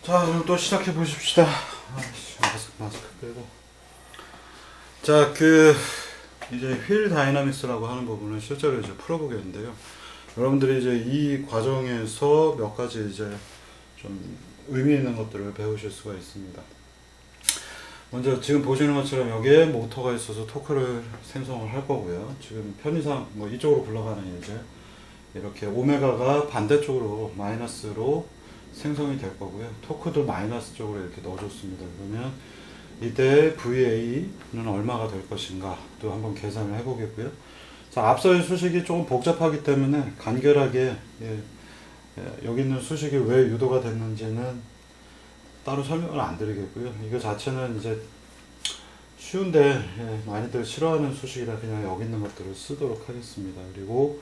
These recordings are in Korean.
자, 그럼 또 시작해 보십시다. 마스크 빼고. 자, 이제 휠 다이나믹스라고 하는 부분을 실제로 이제 풀어보겠는데요. 여러분들이 이제 이 과정에서 몇 가지 이제 좀 의미 있는 것들을 배우실 수가 있습니다. 먼저 지금 보시는 것처럼 여기에 모터가 있어서 토크를 생성을 할 거고요. 지금 편의상 뭐 이쪽으로 굴러가는 이제 이렇게 오메가가 반대쪽으로 마이너스로 생성이 될 거고요. 토크도 마이너스 쪽으로 이렇게 넣어줬습니다. 그러면 이때 VA는 얼마가 될 것인가 또 한번 계산을 해보겠고요. 자, 앞서의 수식이 조금 복잡하기 때문에 간결하게 여기 있는 수식이 왜 유도가 됐는지는 따로 설명을 안 드리겠고요. 이거 자체는 이제 쉬운데 많이들 싫어하는 수식이라 그냥 여기 있는 것들을 쓰도록 하겠습니다. 그리고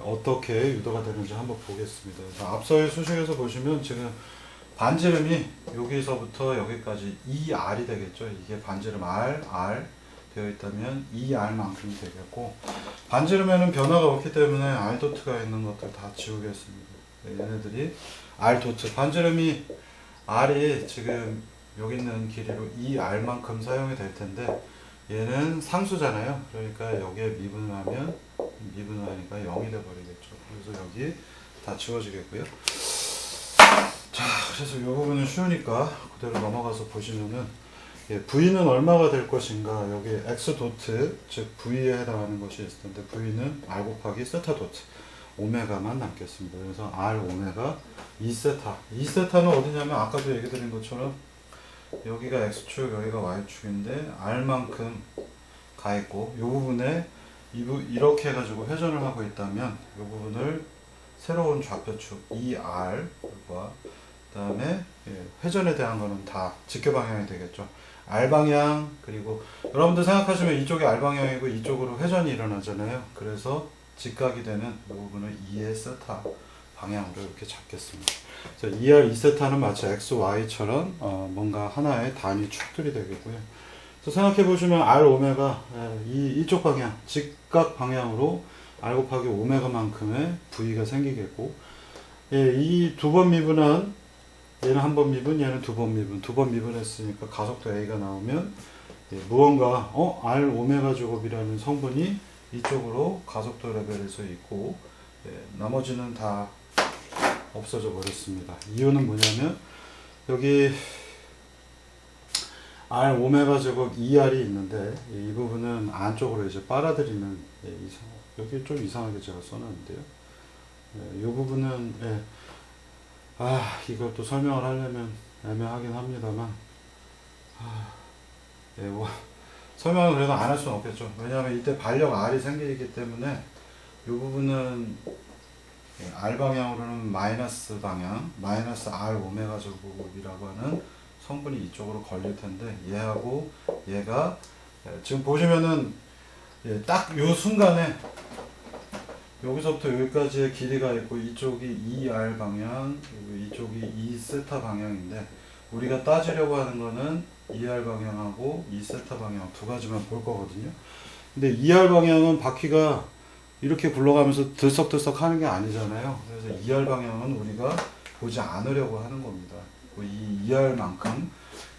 어떻게 유도가 되는지 한번 보겠습니다. 앞서의 수식에서 보시면 지금 반지름이 여기서부터 여기까지 2R이 되겠죠. 이게 반지름 R 되어 있다면 2R만큼이 되겠고, 반지름에는 변화가 없기 때문에 R 도트가 있는 것들 다 지우겠습니다. 얘네들이 R 도트, 반지름이 R이 지금 여기 있는 길이로 2R만큼 사용이 될 텐데 얘는 상수잖아요. 그러니까 여기에 미분하면 미분하니까 0이 되어버리겠죠. 그래서 여기 다 지워지겠고요. 자, 그래서 이 부분은 쉬우니까 그대로 넘어가서 보시면은 V는 얼마가 될 것인가, 여기 X 도트, 즉 V에 해당하는 것이 있을 텐데 V는 R 곱하기 세타 도트 오메가만 남겠습니다. 그래서 R 오메가 2세타. 2세타는 어디냐면 아까도 얘기 드린 것처럼 여기가 X축, 여기가 Y축인데 R만큼 가 있고, 이 부분에 이렇게 해가지고 회전을 하고 있다면 이 부분을 새로운 좌표축 2R과 그 다음에 회전에 대한 거는 다 직교방향이 되겠죠. R방향, 그리고 여러분들 생각하시면 이쪽이 R방향이고 이쪽으로 회전이 일어나잖아요. 그래서 직각이 되는 이 부분을 2의 세타 방향으로 이렇게 잡겠습니다. 2R 2세타는 마치 X, Y처럼 뭔가 하나의 단위 축들이 되겠고요. 그래서 생각해 보시면 R 오메가 이쪽 방향, 직각 방향으로 R 곱하기 오메가만큼의 V가 생기겠고, 이 두 번 미분한, 얘는 한 번 미분, 얘는 두 번 미분, 두 번 미분했으니까 가속도 A가 나오면 무언가 R 오메가 제곱이라는 성분이 이쪽으로 가속도 레벨에서 있고 나머지는 다 없어져 버렸습니다. 이유는 뭐냐면 여기 R 오메가 제곱 2R이 있는데 이 부분은 안쪽으로 이제 빨아들이는, 여기 좀 이상하게 제가 써놨는데요. 이 부분은 이것도 설명을 하려면 애매하긴 합니다만 뭐 설명을 그래도 안 할 수는 없겠죠. 왜냐하면 이때 반력 R이 생기기 때문에 이 부분은 R 방향으로는 마이너스 방향, 마이너스 R 오메가 제곱이라고 하는 성분이 이쪽으로 걸릴 텐데 얘하고 얘가 지금 보시면은 딱 요 순간에 여기서부터 여기까지의 길이가 있고 이쪽이 2R 방향, 그리고 이쪽이 2세타 방향인데 우리가 따지려고 하는 거는 2R 방향하고 2세타 방향 두 가지만 볼 거거든요. 근데 2R 방향은 바퀴가 이렇게 굴러가면서 들썩들썩 하는 게 아니잖아요. 그래서 2R 방향은 우리가 보지 않으려고 하는 겁니다. 이 2R만큼,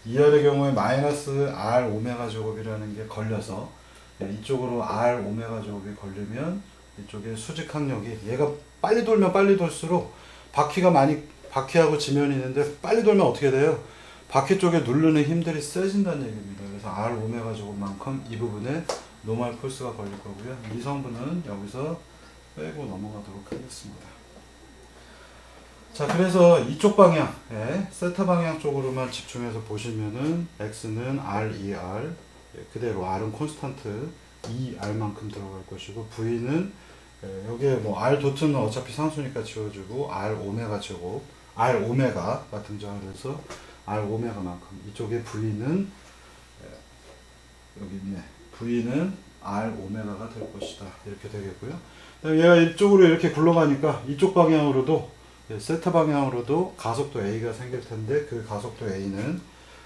2R의 경우에 마이너스 R 오메가 제곱이라는 게 걸려서 이쪽으로 R 오메가 제곱이 걸리면 이쪽에 수직 항력이, 얘가 빨리 돌면 빨리 돌수록 바퀴하고 지면이 있는데 빨리 돌면 어떻게 돼요? 바퀴 쪽에 누르는 힘들이 세진다는 얘기입니다. 그래서 R 오메가 제곱만큼 이 부분에 노멀 폴스가 걸릴 거고요. 이 성분은 여기서 빼고 넘어가도록 하겠습니다. 자, 그래서 이쪽 방향, 세타 방향 쪽으로만 집중해서 보시면은 X는 R, 2R, 그대로 R은 콘스탄트 2R만큼 들어갈 것이고, V는 여기에 뭐 R 도트는 어차피 상수니까 지워주고 R 오메가 제곱, R 오메가가 등장을 해서 R 오메가만큼, 이쪽에 V는 여기 있네. V는 R 오메가가 될 것이다. 이렇게 되겠고요. 얘가 이쪽으로 이렇게 굴러가니까 이쪽 방향으로도, 세타 방향으로도 가속도 A가 생길 텐데 그 가속도 A는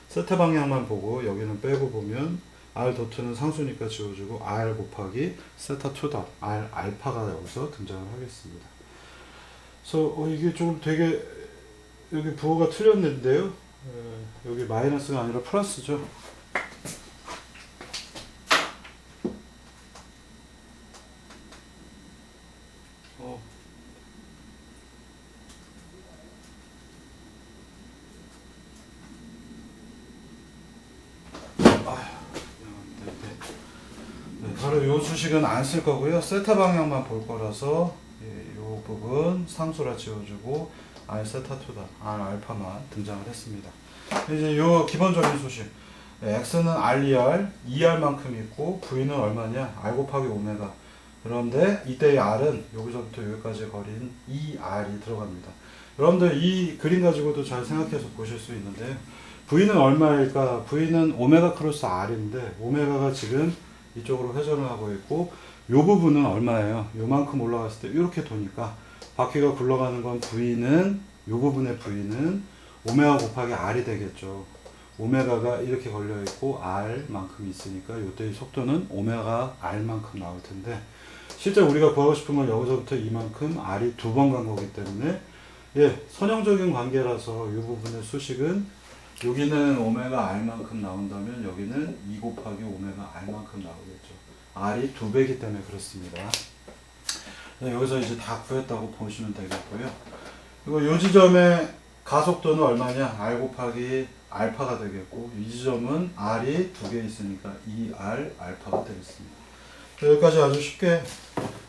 세타 방향만 보고 여기는 빼고 보면 R 도트는 상수니까 지워주고 R 곱하기 세타 2다 R 알파가 여기서 등장을 하겠습니다. 그래서 이게 좀 되게 여기 부호가 틀렸는데요. 여기 마이너스가 아니라 플러스죠. 바로 이 수식은 안 쓸 거고요. 세타 방향만 볼 거라서 이 부분 상수라 지워주고 R 세타2다, R 알파만 등장을 했습니다. 이제 요 기본적인 수식, X는 R2R, 2R만큼 있고 V는 얼마냐? R 곱하기 오메가. 그런데 이때의 R은 여기서부터 여기까지 거리인 2R이 들어갑니다. 여러분들 이 그림 가지고도 잘 생각해서 보실 수 있는데 V는 얼마일까? V는 오메가 크로스 R인데 오메가가 지금 이쪽으로 회전을 하고 있고 이 부분은 얼마예요? 요만큼 올라갔을 때 이렇게 도니까 바퀴가 굴러가는 건 V는 이 부분의 V는 오메가 곱하기 R이 되겠죠. 오메가가 이렇게 걸려 있고 R만큼 있으니까 이때의 속도는 오메가 R만큼 나올 텐데 실제 우리가 구하고 싶은 건 여기서부터 이만큼 R이 두 번 간 거기 때문에 선형적인 관계라서 이 부분의 수식은 여기는 오메가 R만큼 나온다면 여기는 2 곱하기 오메가 R만큼 나오겠죠. R이 2배이기 때문에 그렇습니다. 여기서 이제 다 구했다고 보시면 되겠고요. 그리고 이 지점의 가속도는 얼마냐? R 곱하기 알파가 되겠고 이 지점은 R이 2개 있으니까 2R 알파가 되겠습니다. 여기까지 아주 쉽게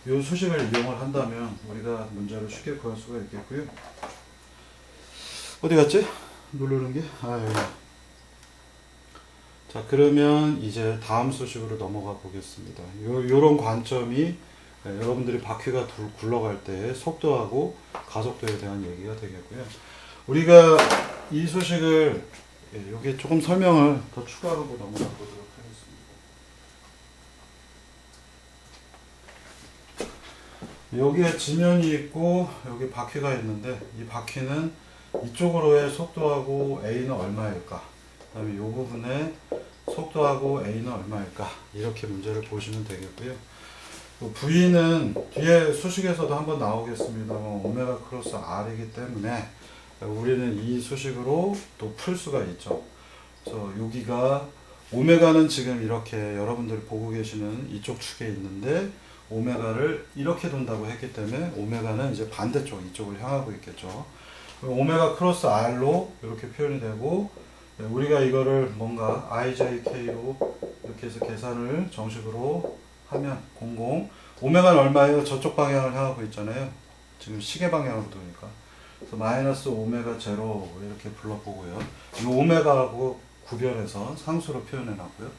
이 수식을 이용을 한다면 우리가 문제를 쉽게 구할 수가 있겠고요. 어디 갔지? 누르는 게? 여기. 자, 그러면 이제 다음 수식으로 넘어가 보겠습니다. 요런 관점이 여러분들이 바퀴가 굴러갈 때 속도하고 가속도에 대한 얘기가 되겠고요. 우리가 이 수식을 여기 조금 설명을 더 추가하고 넘어가 보도록 하겠습니다. 여기에 지면이 있고 여기 바퀴가 있는데 이 바퀴는 이쪽으로의 속도하고 A는 얼마일까? 그 다음에 이 부분의 속도하고 A는 얼마일까? 이렇게 문제를 보시면 되겠고요. V는 뒤에 수식에서도 한번 나오겠습니다만 오메가 크로스 R이기 때문에 우리는 이 수식으로 또 풀 수가 있죠. 그래서 여기가 오메가는 지금 이렇게 여러분들이 보고 계시는 이쪽 축에 있는데 오메가를 이렇게 돈다고 했기 때문에 오메가는 이제 반대쪽 이쪽을 향하고 있겠죠. 오메가 크로스 R로 이렇게 표현이 되고 우리가 이거를 뭔가 IJK로 이렇게 해서 계산을 정식으로 하면 00 오메가는 얼마예요? 저쪽 방향을 향하고 있잖아요. 지금 시계 방향으로 도니까 그래서 마이너스 오메가 제로 이렇게 불러보고요. 이 오메가하고 구별해서 상수로 표현해 놨고요.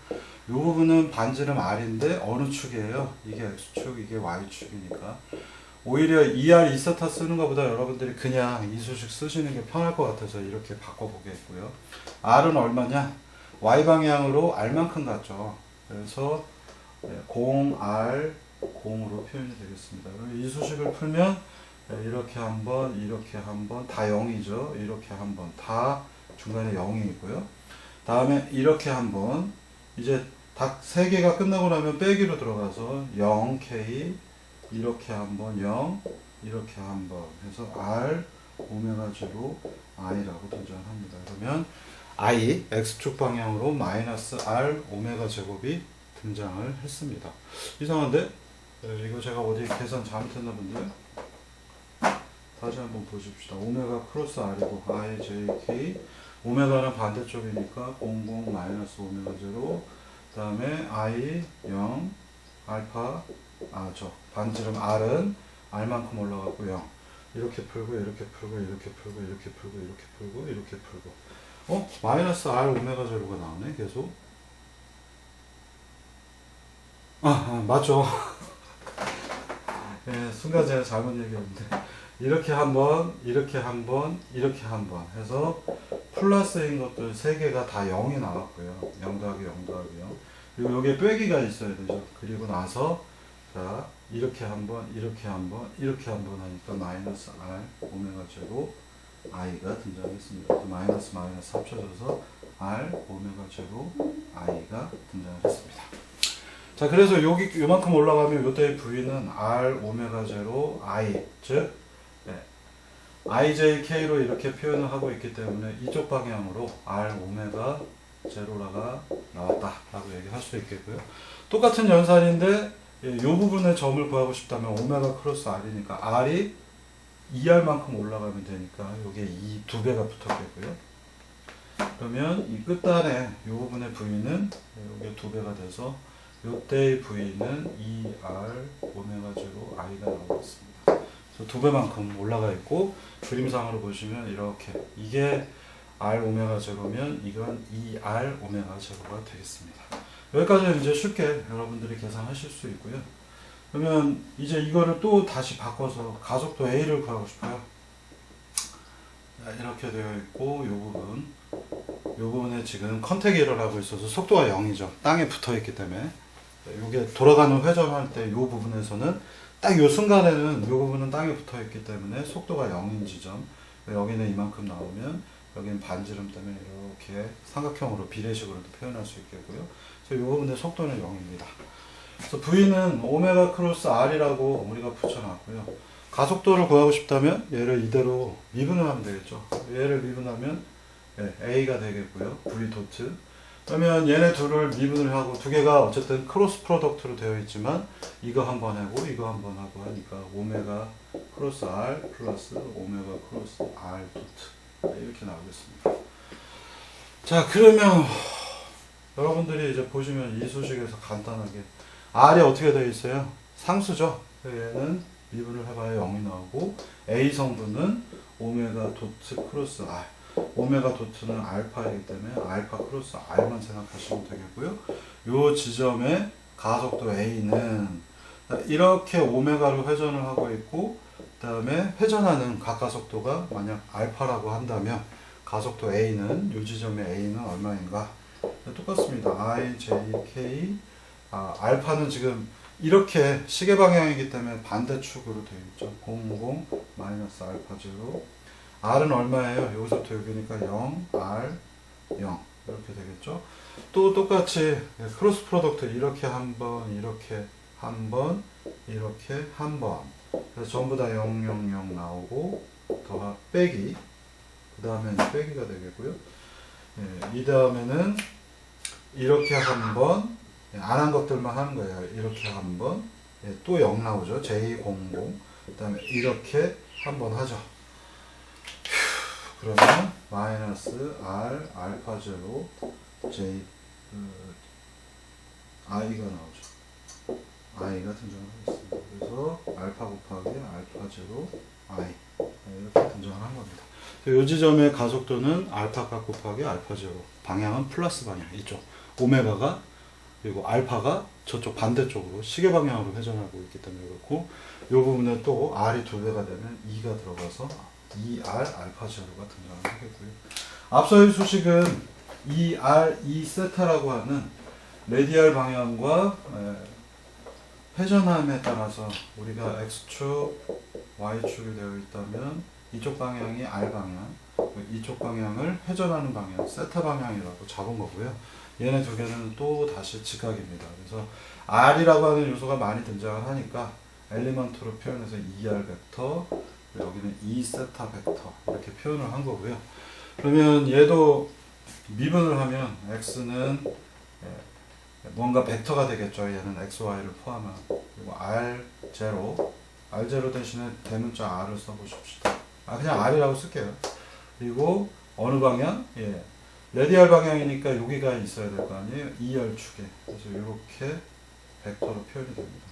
이 부분은 반지름 R인데 어느 축이에요? 이게 X축, 이게 Y축이니까 오히려 2R 2세타 쓰는 것보다 여러분들이 그냥 이 수식 쓰시는 게 편할 것 같아서 이렇게 바꿔보겠고요. R은 얼마냐? Y방향으로 R만큼 갔죠. 그래서 0R 0으로 표현이 되겠습니다. 이 수식을 풀면 이렇게 한번, 이렇게 한번, 다 0이죠. 이렇게 한번, 다 중간에 0이 있고요. 다음에 이렇게 한번, 이제 딱 3개가 끝나고 나면 빼기로 들어가서 0K, 이렇게 한번 0, 이렇게 한번 해서 R, 오메가 제로, I라고 등장합니다. 그러면 I, X축 방향으로 마이너스 R, 오메가 제곱이 등장을 했습니다. 이상한데? 이거 제가 어디 계산 잘못했나 본데요? 다시 한번 보십시다. 오메가 크로스 R이고 I, J, K 오메가는 반대쪽이니까 00 마이너스 오메가 제로 그 다음에 I, 0 알파 반지름 R은 R만큼 올라가고 0 이렇게 풀고 이렇게 풀고 이렇게 풀고 이렇게 풀고 이렇게 풀고 이렇게 풀고 마이너스 R 오메가 제로가 나오네 계속 맞죠. 순간 제가 잘못 얘기했는데 이렇게 한번 이렇게 한번 이렇게 한번 해서 플러스인 것들 3개가 다 0이 나왔고요. 0 더하기 0 더하기 0 그리고 여기에 빼기가 있어야 되죠. 그리고 나서 자 이렇게 한번 이렇게 한번 이렇게 한번 하니까 마이너스 R 오메가 제로 I가 등장했습니다. 마이너스 마이너스 합쳐져서 R 오메가 제로 I가 등장했습니다. 자 그래서 요만큼 올라가면 요때의 V는 R 오메가 제로 I 즉 ijk로 이렇게 표현을 하고 있기 때문에 이쪽 방향으로 r 오메가 제로라가 나왔다 라고 얘기할 수 있겠고요. 똑같은 연산인데 이 부분의 점을 구하고 싶다면 오메가 크로스 r이니까 r이 2r만큼 올라가면 되니까 여기에 이 두 배가 붙었겠고요. 그러면 이 끝단에 이 부분의 v는 여기 두 배가 돼서 이때의 v는 2r 오메가 제로 i가 나오고 있습니다. 그래서 두 배만큼 올라가 있고 그림상으로 보시면 이렇게 이게 r 오메가 제로면 이건 2r 오메가 제로가 되겠습니다. 여기까지는 이제 쉽게 여러분들이 계산하실 수 있고요. 그러면 이제 이거를 또 다시 바꿔서 가속도 a를 구하고 싶어요. 자, 이렇게 되어 있고 요 부분에 지금 컨택 에러를 하고 있어서 속도가 0이죠. 땅에 붙어 있기 때문에 이게 돌아가는 회전할 때 요 부분에서는 딱 요 순간에는 요 부분은 땅에 붙어 있기 때문에 속도가 0인 지점, 여기는 이만큼 나오면 여기는 반지름 때문에 이렇게 삼각형으로 비례식으로도 표현할 수 있겠고요. 그래서 이 부분의 속도는 0입니다. 그래서 V는 오메가 크로스 R이라고 우리가 붙여놨고요. 가속도를 구하고 싶다면 얘를 이대로 미분을 하면 되겠죠. 얘를 미분하면 A가 되겠고요. V 도트. 그러면 얘네 둘을 미분을 하고 두 개가 어쨌든 크로스 프로덕트로 되어 있지만 이거 한 번 하고 이거 한 번 하고 하니까 오메가 크로스 R 플러스 오메가 크로스 R 도트 이렇게 나오겠습니다. 자, 그러면 여러분들이 이제 보시면 이 수식에서 간단하게 R이 어떻게 되어 있어요? 상수죠. 얘는 미분을 해봐야 0이 나오고 A 성분은 오메가 도트 크로스 R, 오메가 도트는 알파이기 때문에 알파 크로스 R만 생각하시면 되겠고요. 요 지점의 가속도 A는 이렇게 오메가로 회전을 하고 있고 그 다음에 회전하는 각가속도가 만약 알파라고 한다면 가속도 A는 요 지점의 A는 얼마인가? 똑같습니다. I, J, K 알파는 지금 이렇게 시계 방향이기 때문에 반대축으로 되어 있죠. 00 마이너스 알파 제로. R은 얼마예요? 여기서부터 여기니까 0, R, 0 이렇게 되겠죠. 또 똑같이 크로스 프로덕트 이렇게 한 번, 이렇게 한 번, 이렇게 한 번. 그래서 전부 다 0, 0, 0 나오고 더 빼기. 그 다음에 빼기가 되겠고요. 이 다음에는 이렇게 한 번, 안 한 것들만 하는 거예요. 이렇게 한 번, 또 0 나오죠. J00. 그 다음에 이렇게 한 번 하죠. 그러면 마이너스 R 알파 제로 J I가 나오죠. I가 등장하겠습니다. 그래서 알파 곱하기 알파 제로 I 이렇게 등장을 한 겁니다. 이 지점의 가속도는 알파 값 곱하기 알파 제로, 방향은 플러스 방향 이쪽, 오메가가 그리고 알파가 저쪽 반대쪽으로 시계 방향으로 회전하고 있기 때문에 그렇고 이 부분에 또 R이 두 배가 되면 2가 들어가서 2R 알파 제로가 등장을 하겠고요. 앞서의 수식은 2R 2세타라고 하는 레디알 방향과 회전함에 따라서 우리가 X축, Y축이 되어 있다면 이쪽 방향이 R 방향, 이쪽 방향을 회전하는 방향, 세타 방향이라고 잡은 거고요. 얘네 두 개는 또 다시 직각입니다. 그래서 R이라고 하는 요소가 많이 등장을 하니까 엘리먼트로 표현해서 2R 벡터, 여기는 2세타 벡터 이렇게 표현을 한 거고요. 그러면 얘도 미분을 하면 X는 뭔가 벡터가 되겠죠. 얘는 XY를 포함한. 그리고 R0 대신에 대문자 R을 써보십시다. 그냥 R이라고 쓸게요. 그리고 어느 방향? 레디알 방향이니까 여기가 있어야 될 거 아니에요. 2R축에. 그래서 이렇게 벡터로 표현이 됩니다.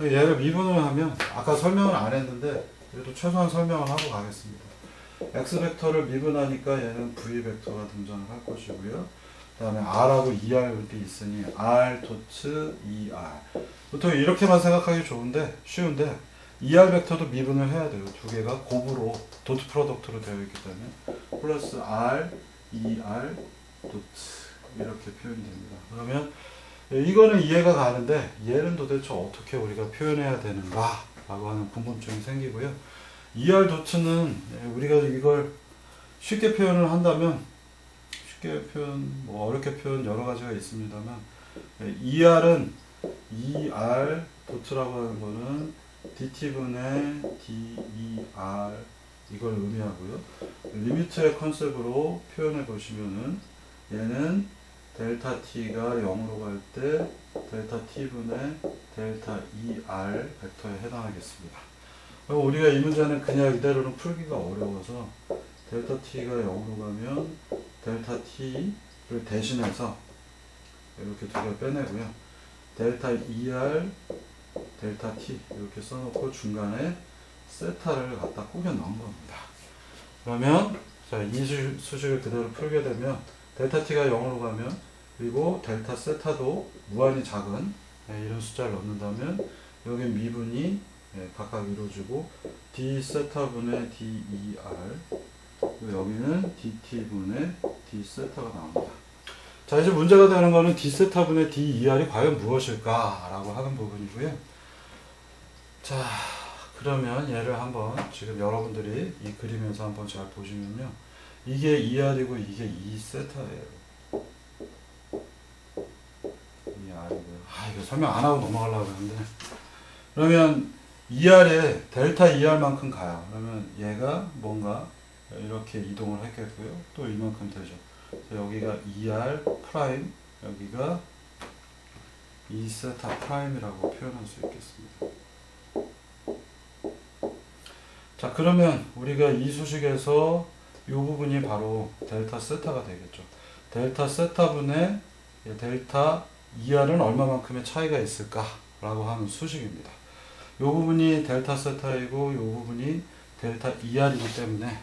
얘를 미분을 하면 아까 설명을 안 했는데 그래도 최소한 설명을 하고 가겠습니다. X 벡터를 미분하니까 얘는 V 벡터가 등장을 할 것이고요. 그 다음에 R하고 2R 이렇게 있으니 R 도트 2R. 보통 이렇게만 생각하기 쉬운데 2R 벡터도 미분을 해야 돼요. 두 개가 곱으로 도트 프로덕트로 되어 있기 때문에 플러스 R, 2R 도트 이렇게 표현이 됩니다. 그러면 이거는 이해가 가는데 얘는 도대체 어떻게 우리가 표현해야 되는가 라고 하는 궁금증이 생기고요. 2R 도트는 우리가 이걸 쉽게 표현을 한다면 쉽게 표현, 어렵게 표현 여러 가지가 있습니다만 2R은 2R 도트라고 하는 거는 dt분의 der 이걸 의미하고요. 리미트의 컨셉으로 표현해 보시면은 얘는 델타 t가 0으로 갈 때 델타 t분의 델타 2r 벡터에 해당하겠습니다. 그럼 우리가 이 문제는 그냥 이대로는 풀기가 어려워서 델타 t가 0으로 가면 델타 t를 대신해서 이렇게 두 개 빼내고요. 델타 2r 델타 t 이렇게 써놓고 중간에 세타를 갖다 꾸겨 넣은 겁니다. 그러면 자, 이 수식을 그대로 풀게 되면 델타 t가 0으로 가면 그리고 델타 세타도 무한히 작은 이런 숫자를 넣는다면 여기 미분이 각각 이루어지고 d 세타분의 d2r 그리고 여기는 dt분의 d 세타가 나옵니다. 자, 이제 문제가 되는 거는 d 세타분의 d2r이 과연 무엇일까 라고 하는 부분이고요. 자, 그러면 얘를 한번 지금 여러분들이 이 그림에서 한번 잘 보시면요. 이게 2r이고 이게 2세타예요. 2r이고요. 이거 설명 안 하고 넘어가려고 했는데. 그러면 2r에 델타 2r만큼 가요. 그러면 얘가 뭔가 이렇게 이동을 했겠고요. 또 이만큼 되죠. 여기가 2r 프라임, 여기가 2세타 프라임이라고 표현할 수 있겠습니다. 자, 그러면 우리가 이 수식에서 이 부분이 바로 델타 세타가 되겠죠. 델타 세타분의 델타 2r은 얼마만큼의 차이가 있을까? 라고 하는 수식입니다. 이 부분이 델타 세타이고 이 부분이 델타 2r이기 때문에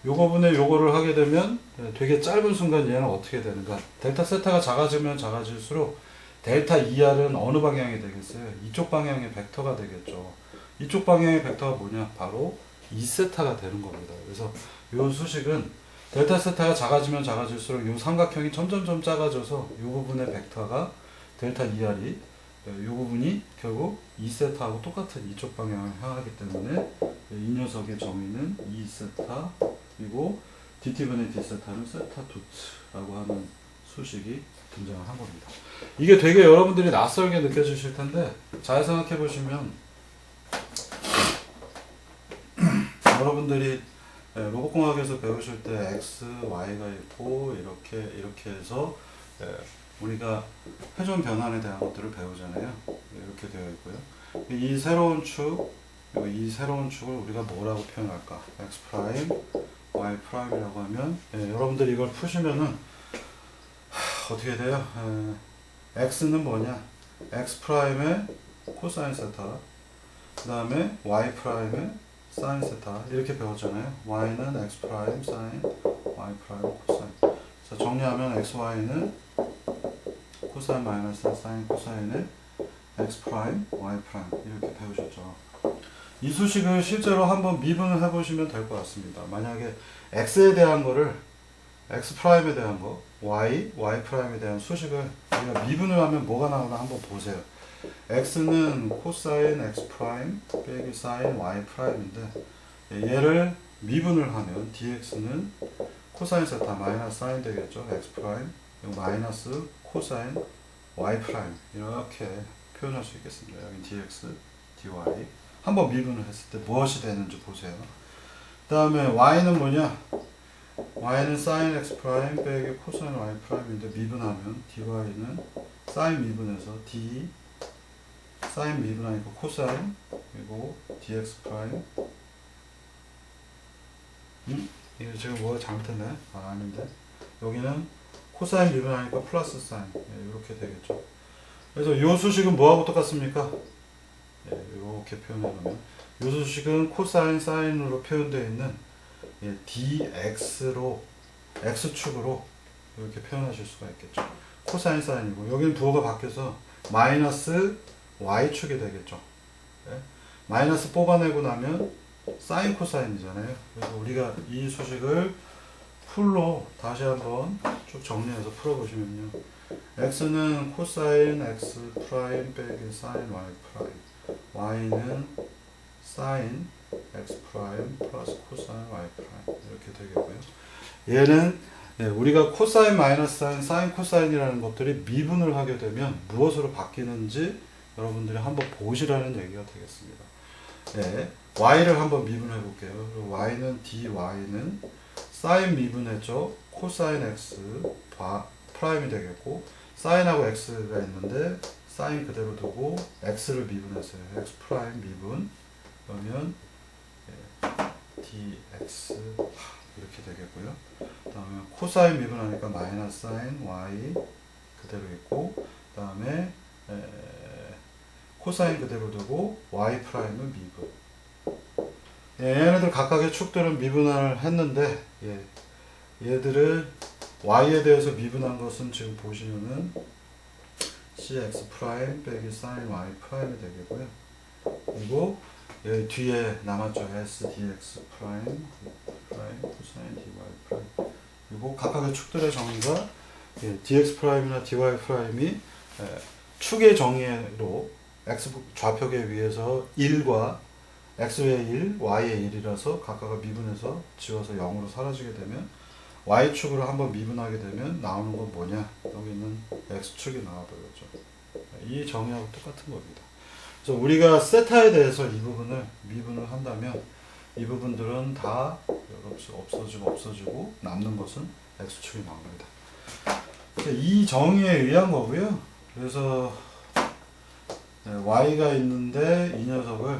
요거분의 요거를 하게 되면 되게 짧은 순간 얘는 어떻게 되는가? 델타 세타가 작아지면 작아질수록 델타 2r은 어느 방향이 되겠어요? 이쪽 방향의 벡터가 되겠죠. 이쪽 방향의 벡터가 뭐냐? 바로 2세타가 되는 겁니다. 그래서 이 수식은 델타 세타가 작아지면 작아질수록 이 삼각형이 점점점 작아져서 이 부분의 벡터가 델타 2r이 이 부분이 결국 2세타하고 똑같은 이쪽 방향을 향하기 때문에 이 녀석의 정의는 2세타 그리고 dt분의 d세타는 세타 도트라고 하는 수식이 등장을 한 겁니다. 이게 되게 여러분들이 낯설게 느껴지실 텐데 잘 생각해 보시면 여러분들이 로봇공학에서 배우실 때 x, y가 있고 이렇게 해서 우리가 회전 변환에 대한 것들을 배우잖아요. 이렇게 되어 있고요. 이 새로운 축, 이 새로운 축을 우리가 뭐라고 표현할까? x 프라임, y 프라임이라고 하면 여러분들이 이걸 푸시면은 어떻게 돼요? x는 뭐냐? x 프라임의 코사인 세타, 그 다음에 y 프라임의 사인 세타 이렇게 배웠잖아요. y는 x 프라임 사인, y 프라임 코사인. 자, 정리하면 x, y는 코사인 마이너스 사인 코사인의 x 프라임, y 프라임 이렇게 배우셨죠. 이 수식을 실제로 한번 미분을 해보시면 될 것 같습니다. 만약에 x에 대한 거를 x 프라임에 대한 거, y 프라임에 대한 수식을 우리가 미분을 하면 뭐가 나오나 한번 보세요. x는 코사인 x 프라임 빼기 사인 y 프라임인데 얘를 미분을 하면 dx는 코사인 세타 마이너스 사인 되겠죠. x 프라임 마이너스 코사인 y 프라임 이렇게 표현할 수 있겠습니다. 여기 dx, dy 한번 미분을 했을 때 무엇이 되는지 보세요. 그 다음에 y는 뭐냐? y는 sin x 프라임 빼기 코사인 y 프라임인데 미분하면 dy는 sin 미분해서 d sin 미분하니까 코사인 그리고 dx 프라임 이거 지금 뭐가 잘못했네? 아닌데 여기는 코사인 미분하니까 플러스 사인 이렇게 되겠죠. 그래서 이 수식은 뭐하고 똑같습니까? 이렇게 표현해놓으면 이 수식은 코사인 사인으로 표현되어 있는 dx로 x축으로 이렇게 표현하실 수가 있겠죠. 코사인 사인이고 여기는 부호가 바뀌어서 마이너스 y축이 되겠죠. 마이너스 뽑아내고 나면 사인 코사인이잖아요. 그래서 우리가 이 수식을 풀로 다시 한번 쭉 정리해서 풀어보시면요. x는 코사인 x 프라임 빼기 사인 y 프라임, y는 사인 x 프라임 플러스 코사인 y 프라임 이렇게 되겠고요. 얘는 우리가 코사인 마이너스 사인, 사인 코사인이라는 것들이 미분을 하게 되면 무엇으로 바뀌는지 여러분들이 한번 보시라는 얘기가 되겠습니다. y를 한번 미분해 볼게요. y는 dy는 사인 미분했죠. 코사인 x 프라임이 되겠고 사인하고 x가 있는데 사인 그대로 두고 x를 미분했어요. x 프라임 미분 그러면 dx 이렇게 되겠고요. 그 다음에 코사인 미분하니까 마이너스 사인 y 그대로 있고 그 다음에 코사인 그대로 두고 y 프라임은 미분. 얘네들 각각의 축들은 미분을 했는데 얘들을 y에 대해서 미분한 것은 지금 보시면은 cx 프라임 빼기 sin y 프라임이 되겠고요. 그리고 여기 뒤에 남았죠. s dx 프라임 코사인 dy 프라임. 그리고 각각의 축들의 정의가 dx 프라임이나 dy 프라임이 축의 정의로 x 좌표계 위에서 1과 x의 1, y의 1이라서 각각을 미분해서 지워서 0으로 사라지게 되면 y축으로 한번 미분하게 되면 나오는 건 뭐냐? 여기 있는 x축이 나와버렸죠. 이 정의하고 똑같은 겁니다. 그래서 우리가 세타에 대해서 이 부분을 미분을 한다면 이 부분들은 다 없어지고 남는 것은 x축이 나옵니다. 이 정의에 의한 거고요. 그래서 y가 있는데 이 녀석을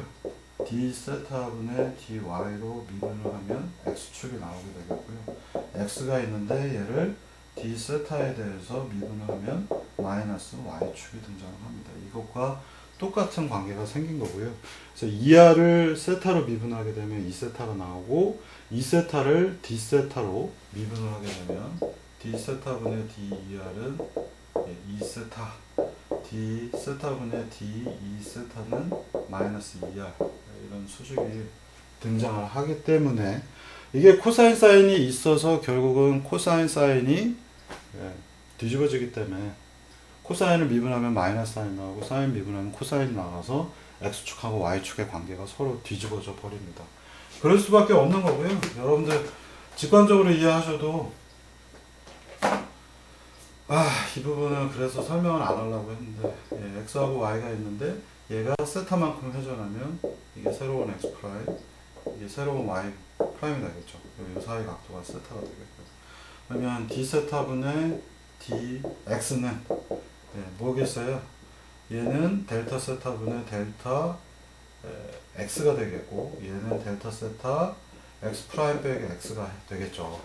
d 세타분의 dy로 미분을 하면 x축이 나오게 되겠고요. x가 있는데 얘를 d 세타에 대해서 미분을 하면 마이너스 y축이 등장을 합니다. 이것과 똑같은 관계가 생긴 거고요. 그래서 2r을 세타로 미분하게 되면 2세타가 나오고 2세타를 d 세타로 미분을 하게 되면 d 세타분의 d 2r은 2세타 d 세타분의 d 2세타는 마이너스 2r 이런 수식이 등장을 하기 때문에 이게 코사인 사인이 있어서 결국은 코사인 사인이 뒤집어지기 때문에 코사인을 미분하면 마이너스 사인 나오고 사인 미분하면 코사인이 나와서 x축하고 y축의 관계가 서로 뒤집어져 버립니다. 그럴 수밖에 없는 거고요. 여러분들 직관적으로 이해하셔도 이 부분은 그래서 설명을 안 하려고 했는데 x하고 y가 있는데 얘가 세타만큼 회전하면 이게 새로운 x 프라임 이게 새로운 y 프라임이 되겠죠. 이 사이 각도가 세타가 되겠고요. 그러면 d 세타분의 dx는 뭐겠어요? 얘는 델타 세타분의 델타 x가 되겠고 얘는 델타 세타 x 프라임 빼기 x가 되겠죠.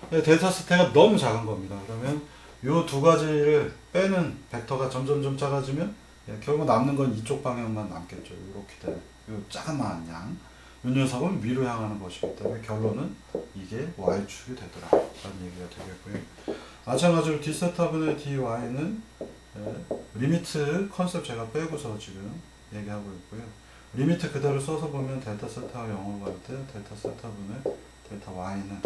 델타 세타가 너무 작은 겁니다. 그러면 요 두 가지를 빼는 벡터가 점점점 작아지면 결국 남는 건 이쪽 방향만 남겠죠. 이렇게 되는 요 작은 양. 이 녀석은 위로 향하는 것이기 때문에 결론은 이게 y축이 되더라 라는 얘기가 되겠고요. 마찬가지로 d세타분의 dy는 리미트 컨셉 제가 빼고서 지금 얘기하고 있고요. 리미트 그대로 써서 보면 델타 세타가 0으로 갈 때 델타 세타분의 델타 y는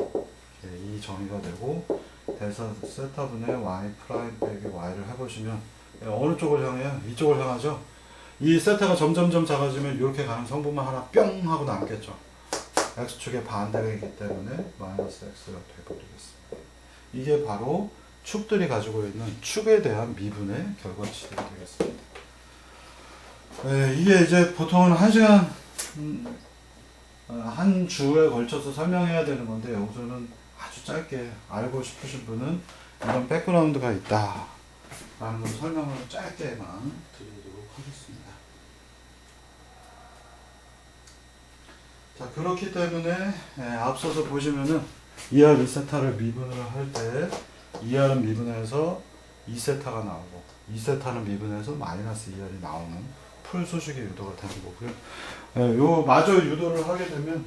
이 정의가 되고 델타 세타분의 y 프라임 빼기 y를 해보시면 어느 쪽을 향해요? 이쪽을 향하죠? 이 세타가 점점점 작아지면 이렇게 가는 성분만 하나 뿅 하고 남겠죠. x축의 반대가 있기 때문에 마이너스 x가 되어버리겠습니다. 이게 바로 축들이 가지고 있는 축에 대한 미분의 결과치들이 되겠습니다. 이게 이제 보통은 1시간 한 주에 걸쳐서 설명해야 되는 건데 여기서는 아주 짧게 알고 싶으신 분은 이런 백그라운드가 있다 라는 걸 설명을 짧게만 드리도록 하겠습니다. 자, 그렇기 때문에 앞서서 보시면은 2R 2세타를 미분을 할 때 2R은 미분해서 2세타가 나오고 2세타는 미분해서 마이너스 2R이 나오는 풀 수식의 유도가 되는 거고요. 요 마저 유도를 하게 되면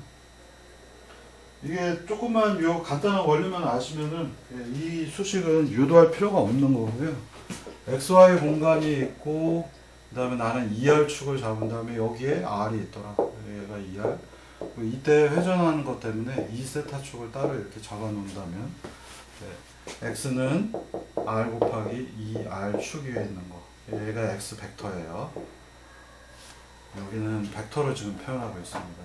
이게 조금만 요 간단한 원리만 아시면은 이 수식은 유도할 필요가 없는 거고요. XY 공간이 있고 그 다음에 나는 2R축을 잡은 다음에 여기에 R이 있더라. 얘가 2R. 이때 회전하는 것 때문에 2세타 축을 따로 이렇게 잡아 놓는다면 X는 R 곱하기 2R 축 위에 있는 거. 얘가 X 벡터예요. 여기는 벡터를 지금 표현하고 있습니다.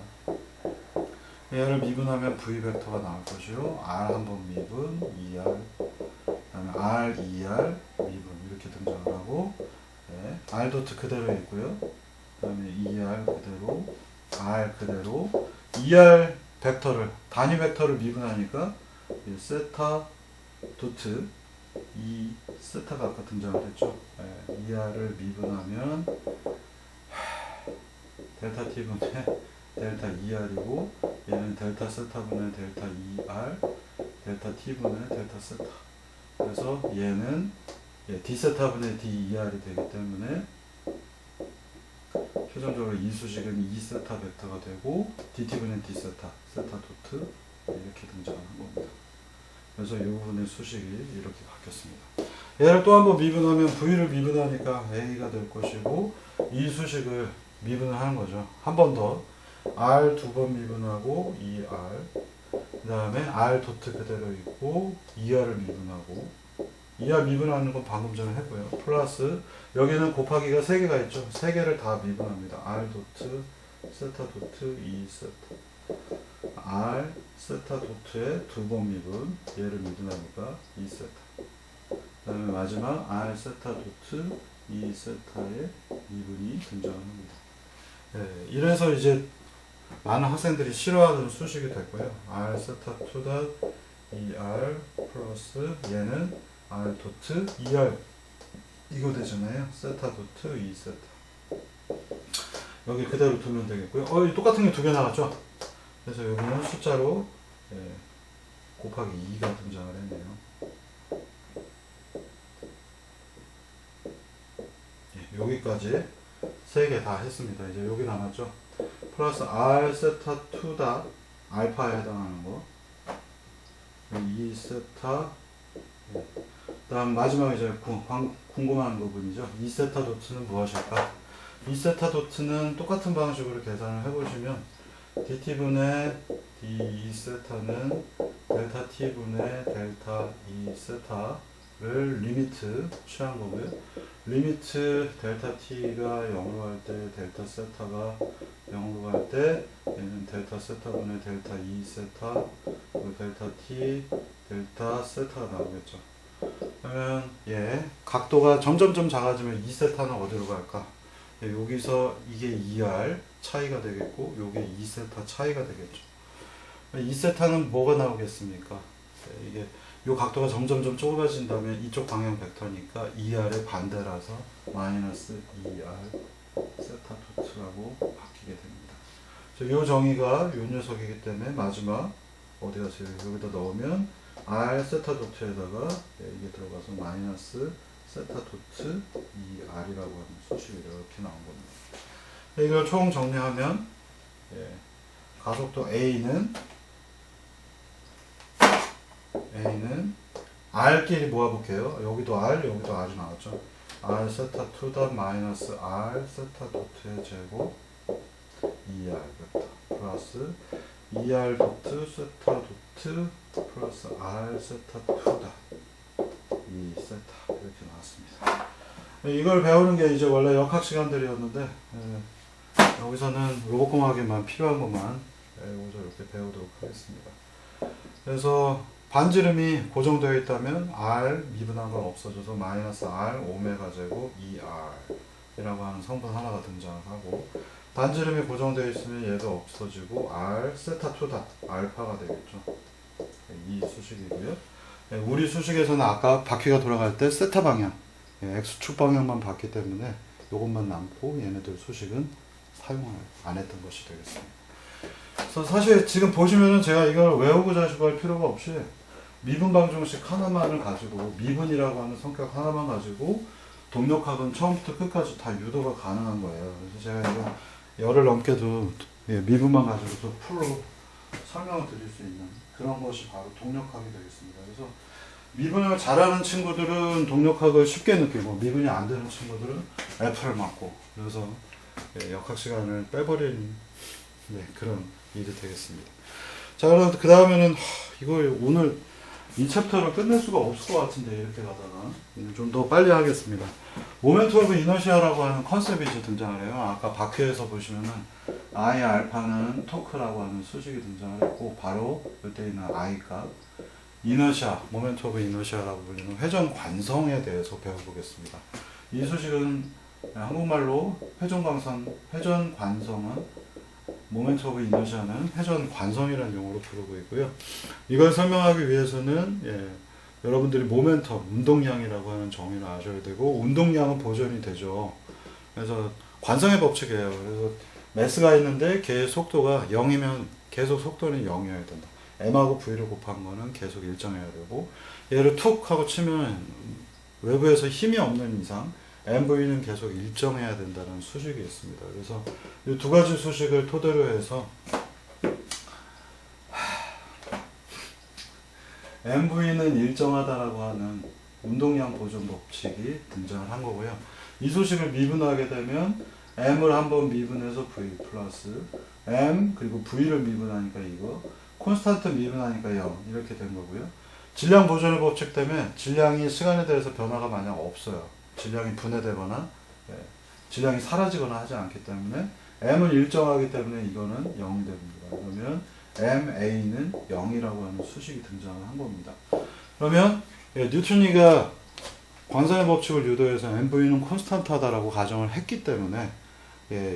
얘를 미분하면 V 벡터가 나올 것이요. R 한번 미분, 2R, 그 다음에 R, 2R, 미분 이렇게 등장을 하고 R 도트 그대로 있고요. 그 다음에 2R 그대로 R 그대로 ER 벡터를 단위 벡터를 미분하니까 이 세타 도트 이 세타가 아까 등장을 했죠. ER을 미분하면 델타 T분의 델타 ER이고 얘는 델타 세타분의 델타 ER 델타 T분의 델타 세타. 그래서 얘는 D세타분의 DER이 되기 때문에 최종적으로 이 수식은 2세타 벡터가 되고 DT분의 D세타, 세타 도트 이렇게 등장하는 겁니다. 그래서 이 부분의 수식이 이렇게 바뀌었습니다. 얘를 또 한번 미분하면 V를 미분하니까 A가 될 것이고 이 수식을 미분을 하는 거죠. 한 번 더 R 두 번 미분하고 ER 그 다음에 R 도트 그대로 있고 ER을 미분하고 ER 미분하는 건 방금 전에 했고요. 플러스 여기는 곱하기가 3개가 있죠. 3개를 다 미분합니다. R 도트 세타 도트 E 세타 R 세타 도트에 두 번 미분 얘를 미분하니까 E 세타 그 다음에 마지막 R 세타 도트 E 세타의 미분이 등장합니다. 이래서 이제 많은 학생들이 싫어하는 수식이 됐고요. R 세타 투닷 ER 플러스 얘는 R 도트 ER 이거 되잖아요. 세타 도트 E 세타 여기 그대로 두면 되겠고요. 똑같은 게 두 개 나왔죠. 그래서 여기는 숫자로 곱하기 2가 등장을 했네요. 여기까지 3개 다 했습니다. 이제 여기 남았죠. 플러스 R 세타 2 다 알파에 해당하는 거. E 세타. 다음 마지막 이제 궁금한 부분이죠. E 세타 도트는 무엇일까? E 세타 도트는 똑같은 방식으로 계산을 해보시면 dt분의 d 세타는 델타 t분의 델타 e 세타를 리미트 취한 거고요. 리미트 델타 t가 0으로 갈 때 델타 세타가 0으로 갈 때 얘는 델타 세타분의 델타 e 세타 그리고 델타 t 델타 세타가 나오겠죠. 그러면 각도가 점점점 작아지면 2세타는 어디로 갈까? 여기서 이게 2R 차이가 되겠고 요게 2세타 차이가 되겠죠. 2세타는 뭐가 나오겠습니까? 이게 요 각도가 점점점 좁아진다면 이쪽 방향 벡터니까 2R의 반대라서 마이너스 2R 세타 도트라고 바뀌게 됩니다. 요 정의가 요 녀석이기 때문에 마지막 어디 가서 여기다 넣으면 R 세타 도트에다가 이게 들어가서 마이너스 세타 도트 2R이라고 하는 수식이 이렇게 나온 겁니다. 이걸 총 정리하면 가속도 A는 R끼리 모아볼게요. 여기도 R, 여기도 R이 나왔죠. R 세타 2다 마이너스 R 세타 도트의 제곱 2R 플러스 2R 도트 세타 도트 플러스 R 세타 2다 2세타 이렇게 나왔습니다. 이걸 배우는 게 이제 원래 역학 시간들이었는데 여기서는 로봇공학에만 필요한 것만 이렇게 배우도록 하겠습니다. 그래서 반지름이 고정되어 있다면 R 미분한 건 없어져서 마이너스 R 오메가 제곱 2R 이라고 하는 성분 하나가 등장을 하고 반지름이 고정되어 있으면 얘가 없어지고 R 세타 2다 알파가 되겠죠. 이 수식이고요. 우리 수식에서는 아까 바퀴가 돌아갈 때 세타 방향 X축 방향만 봤기 때문에 이것만 남고 얘네들 수식은 사용을 안 했던 것이 되겠습니다. 그래서 사실 지금 보시면은 제가 이걸 외우고 자시고 할 필요가 없이 미분 방정식 하나만을 가지고 미분이라고 하는 성격 하나만 가지고 동력학은 처음부터 끝까지 다 유도가 가능한 거예요. 그래서 제가 이거 열흘 넘게도 미분만 가지고도 풀로 설명을 드릴 수 있는 그런 것이 바로 동력학이 되겠습니다. 그래서 미분을 잘하는 친구들은 동력학을 쉽게 느끼고 미분이 안 되는 친구들은 F를 맞고 그래서 역학 시간을 빼버리는 그런 일이 되겠습니다. 자, 그럼 그 다음에는 이거 오늘 이 챕터를 끝낼 수가 없을 것 같은데 이렇게 가다가 좀 더 빨리 하겠습니다. 모멘트 오브 이너시아라고 하는 컨셉이 이제 등장을 해요. 아까 바퀴에서 보시면은 I 알파는 토크라고 하는 수식이 등장을 했고 바로 이때 있는 I 값 이너시아, 모멘트 오브 이너시아라고 불리는 회전 관성에 대해서 배워보겠습니다. 이 수식은 한국말로 회전 관성은 모멘트 오브 이너시아는 회전 관성이라는 용어로 부르고 있고요. 이걸 설명하기 위해서는 여러분들이 모멘텀, 운동량이라고 하는 정의를 아셔야 되고, 운동량은 보존이 되죠. 그래서 관성의 법칙이에요. 그래서 매스가 있는데 걔의 속도가 0이면 계속 속도는 0이어야 된다. m하고 v를 곱한 거는 계속 일정해야 되고, 얘를 툭 하고 치면 외부에서 힘이 없는 이상 mv는 계속 일정해야 된다는 수식이 있습니다. 그래서 이 두 가지 수식을 토대로 해서 mv는 일정하다라고 하는 운동량 보존 법칙이 등장을 한 거고요. 이 수식을 미분하게 되면 m을 한번 미분해서 v 플러스 m 그리고 v를 미분하니까 이거 콘스탄트 미분하니까 0 이렇게 된 거고요. 질량 보존의 법칙 때문에 질량이 시간에 대해서 변화가 만약 없어요. 질량이 분해되거나 질량이 사라지거나 하지 않기 때문에 m은 일정하기 때문에 이거는 0이 됩니다. 그러면 ma는 0이라고 하는 수식이 등장을 한 겁니다. 그러면 뉴턴이가 광선의 법칙을 유도해서 mv는 콘스탄트하다라고 가정을 했기 때문에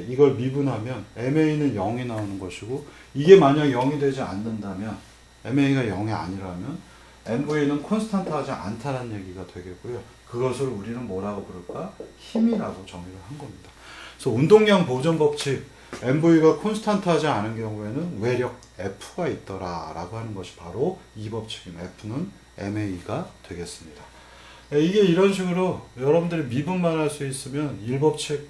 이걸 미분하면 ma는 0이 나오는 것이고, 이게 만약 0이 되지 않는다면, ma가 0이 아니라면 mv는 콘스탄트하지 않다는 얘기가 되겠고요. 그것을 우리는 뭐라고 부를까? 힘이라고 정의를 한 겁니다. 그래서 운동량 보존 법칙, mv가 콘스탄트하지 않은 경우에는 외력 F가 있더라라고 하는 것이 바로 이 법칙인 F는 ma가 되겠습니다. 이게 이런 식으로 여러분들이 미분만 할 수 있으면 일법칙이라는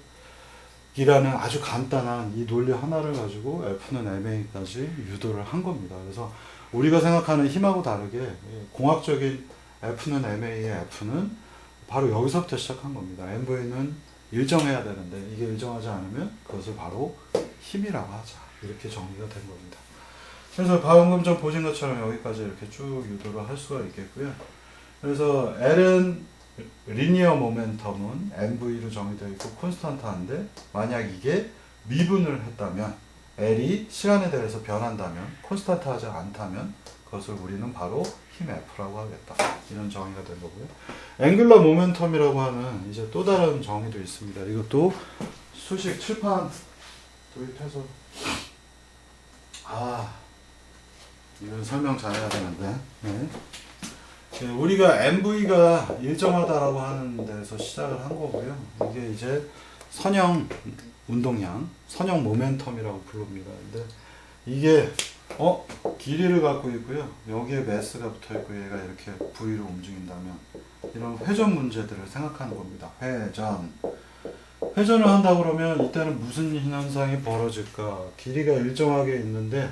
아주 간단한 이 논리 하나를 가지고 F는 ma까지 유도를 한 겁니다. 그래서 우리가 생각하는 힘하고 다르게 공학적인 F는 ma의 F는 바로 여기서부터 시작한 겁니다. mv는 일정해야 되는데 이게 일정하지 않으면 그것을 바로 힘이라고 하자. 이렇게 정의가 된 겁니다. 그래서 방금 전 보신 것처럼 여기까지 이렇게 쭉 유도를 할 수가 있겠고요. 그래서 L은 리니어 모멘텀은 mv로 정의되어 있고 콘스탄트한데, 만약 이게 미분을 했다면 L이 시간에 대해서 변한다면, 콘스탄트하지 않다면 그것을 우리는 바로 힘 F라고 하겠다. 이런 정의가 된 거고요. 앵글러 모멘텀이라고 하는 이제 또 다른 정의도 있습니다. 이것도 수식 칠판 도입해서 이건 설명 잘해야 되는데 우리가 mv가 일정하다라고 하는 데서 시작을 한 거고요. 이게 이제 선형 운동량, 선형 모멘텀이라고 부릅니다. 근데 이게 길이를 갖고 있고요. 여기에 매스가 붙어 있고 얘가 이렇게 V로 움직인다면 이런 회전 문제들을 생각하는 겁니다. 회전을 한다 그러면 이때는 무슨 현상이 벌어질까? 길이가 일정하게 있는데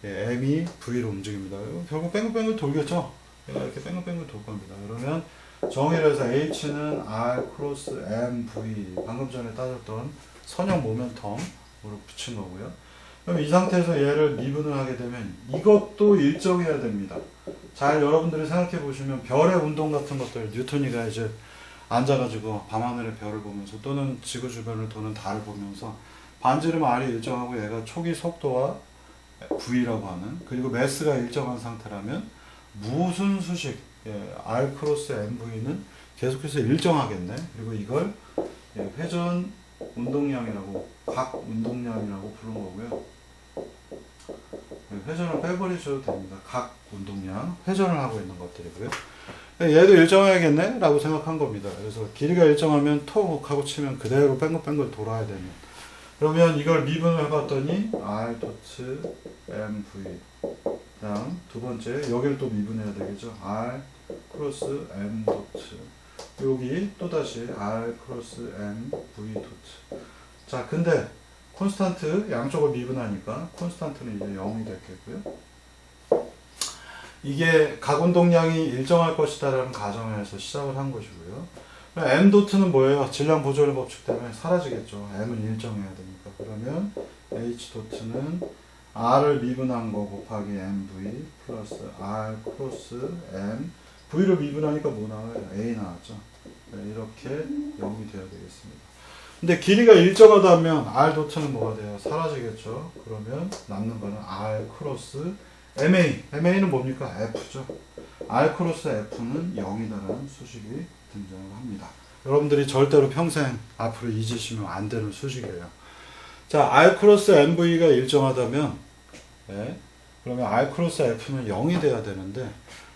M이 V로 움직입니다. 결국 뺑글뺑글 돌겠죠? 얘가 이렇게 뺑글뺑글 돌 겁니다. 그러면 정의를 해서 H는 R 크로스 MV, 방금 전에 따졌던 선형 모멘텀으로 붙인 거고요. 그럼 이 상태에서 얘를 미분을 하게 되면 이것도 일정해야 됩니다. 잘 여러분들이 생각해 보시면 별의 운동 같은 것들, 뉴턴이가 이제 앉아가지고 밤하늘의 별을 보면서 또는 지구 주변을 도는 달을 보면서 반지름 R이 일정하고 얘가 초기 속도와 V라고 하는, 그리고 매스가 일정한 상태라면 무슨 수식 R 크로스 MV는 계속해서 일정하겠네. 그리고 이걸 회전 운동량이라고, 각 운동량이라고 부른 거고요. 회전을 빼버리셔도 됩니다. 각 운동량, 회전을 하고 있는 것들이고요. 얘도 일정해야겠네? 라고 생각한 겁니다. 그래서 길이가 일정하면 톡 하고 치면 그대로 뺑글뺑글 돌아야 되는. 그러면 이걸 미분을 해봤더니 R 도트 MV. 다음 두 번째, 여기를 또 미분해야 되겠죠. R 크로스 M 도트. 여기 또다시 R 크로스 M V 도트. 자, 근데 콘스탄트 양쪽을 미분하니까 콘스탄트는 이제 0이 됐겠고요. 이게 각 운동량이 일정할 것이다 라는 가정에서 시작을 한 것이고요. M 도트는 뭐예요? 질량 보존의 법칙 때문에 사라지겠죠. M은 일정해야 되니까. 그러면 H 도트는 R을 미분한 거 곱하기 MV 플러스 R 크로스 M, V를 미분하니까 뭐 나와요? A 나왔죠. 이렇게 0이 되어야 되겠습니다. 근데 길이가 일정하다면 R 도트는 뭐가 돼요? 사라지겠죠. 그러면 남는 거는 R 크로스 MA는 뭡니까? F죠. R 크로스 F는 0이다라는 수식이 등장을 합니다. 여러분들이 절대로 평생 앞으로 잊으시면 안 되는 수식이에요. 자, R 크로스 MV가 일정하다면, 예, 그러면 R 크로스 F는 0이 돼야 되는데,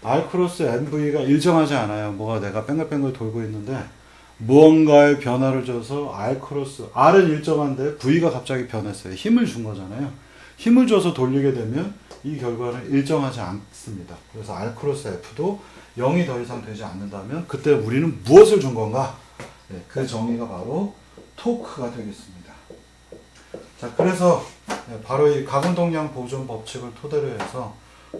R 크로스 MV가 일정하지 않아요. 뭐가 내가 뺑글뺑글 돌고 있는데, 무언가의 변화를 줘서 R 크로스, R은 일정한데 V가 갑자기 변했어요. 힘을 준 거잖아요. 힘을 줘서 돌리게 되면 이 결과는 일정하지 않습니다. 그래서 R 크로스 F도 0이 더 이상 되지 않는다면 그때 우리는 무엇을 준 건가? 네, 그 정의가 바로 토크가 되겠습니다. 자, 그래서 바로 이 가근동량 보존 법칙을 토대로 해서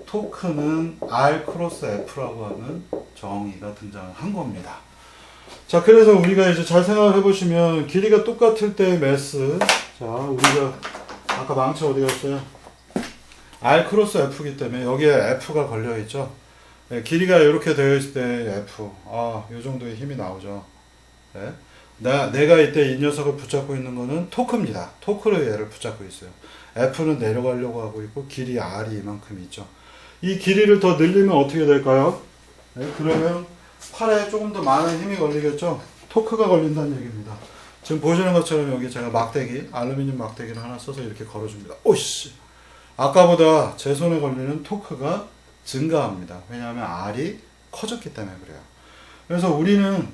토크는 R 크로스 F라고 하는 정의가 등장한 겁니다. 자, 그래서 우리가 이제 잘 생각을 해보시면 길이가 똑같을 때의 매스, 자, 우리가 아까 망치 어디 갔어요? R 크로스 F이기 때문에 여기에 F가 걸려 있죠. 네, 길이가 이렇게 되어 있을 때 F, 이 정도의 힘이 나오죠. 네. 내가 이때 이 녀석을 붙잡고 있는 거는 토크입니다. 토크로 얘를 붙잡고 있어요. F는 내려가려고 하고 있고 길이 R이 이만큼 있죠. 이 길이를 더 늘리면 어떻게 될까요? 네, 그러면 팔에 조금 더 많은 힘이 걸리겠죠? 토크가 걸린다는 얘기입니다. 지금 보시는 것처럼 여기 제가 막대기, 알루미늄 막대기를 하나 써서 이렇게 걸어줍니다. 오씨! 아까보다 제 손에 걸리는 토크가 증가합니다. 왜냐하면 R이 커졌기 때문에 그래요. 그래서 우리는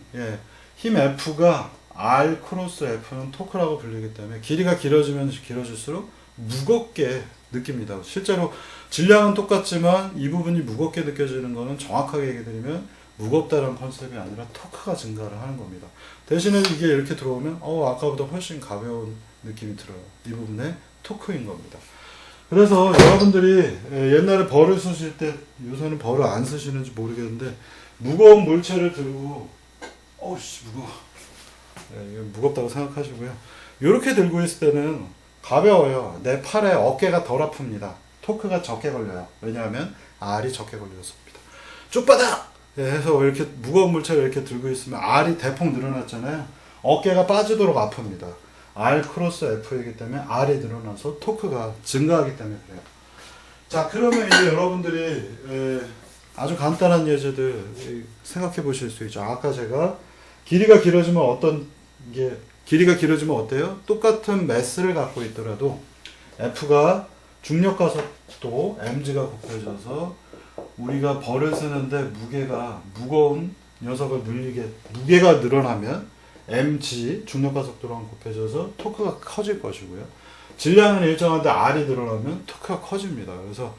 힘 F가 R 크로스 F는 토크라고 불리기 때문에 길이가 길어지면 길어질수록 무겁게 느낍니다. 실제로 질량은 똑같지만 이 부분이 무겁게 느껴지는 것은 정확하게 얘기 드리면 무겁다는 컨셉이 아니라 토크가 증가를 하는 겁니다. 대신에 이게 이렇게 들어오면 아까보다 훨씬 가벼운 느낌이 들어요. 이 부분에 토크인 겁니다. 그래서 여러분들이 옛날에 벌을 쓰실 때 요새는 벌을 안 쓰시는지 모르겠는데 무거운 물체를 들고 무거워. 무겁다고 생각하시고요. 이렇게 들고 있을 때는 가벼워요. 내 팔에 어깨가 덜 아픕니다. 토크가 적게 걸려요. 왜냐하면 R이 적게 걸렸습니다. 쭉 해서 이렇게 무거운 물체를 이렇게 들고 있으면 R이 대폭 늘어났잖아요. 어깨가 빠지도록 아픕니다. R 크로스 F이기 때문에 R이 늘어나서 토크가 증가하기 때문에 그래요. 자, 그러면 이제 여러분들이 아주 간단한 예제들 생각해 보실 수 있죠. 아까 제가 길이가 길어지면 어때요? 똑같은 매스를 갖고 있더라도 F가 중력과 속도 mg가 곱해져서 우리가 벌을 쓰는데 무거운 녀석을 무게가 늘어나면 mg 중력과 속도랑 곱해져서 토크가 커질 것이고요. 질량은 일정한데 R이 늘어나면 토크가 커집니다. 그래서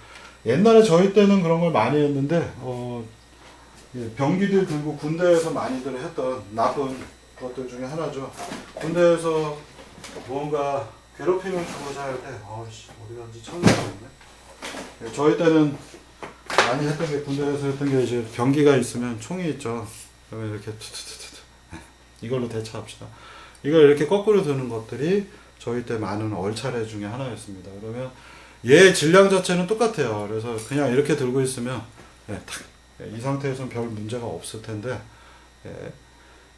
옛날에 저희 때는 그런 걸 많이 했는데 병기들 들고 군대에서 많이들 했던 나쁜 것들 중에 하나죠. 군대에서 뭔가 괴롭힘을 주고자 할 때 어디 갔는지 찾아보네. 저희 때는 많이 했던 게 군대에서 했던 게 이제 병기가 있으면 총이 있죠. 그러면 이렇게 이걸로 대처합시다. 이걸 이렇게 거꾸로 드는 것들이 저희 때 많은 얼차례 중에 하나였습니다. 그러면 얘 질량 자체는 똑같아요. 그래서 그냥 이렇게 들고 있으면 이 상태에서는 별 문제가 없을 텐데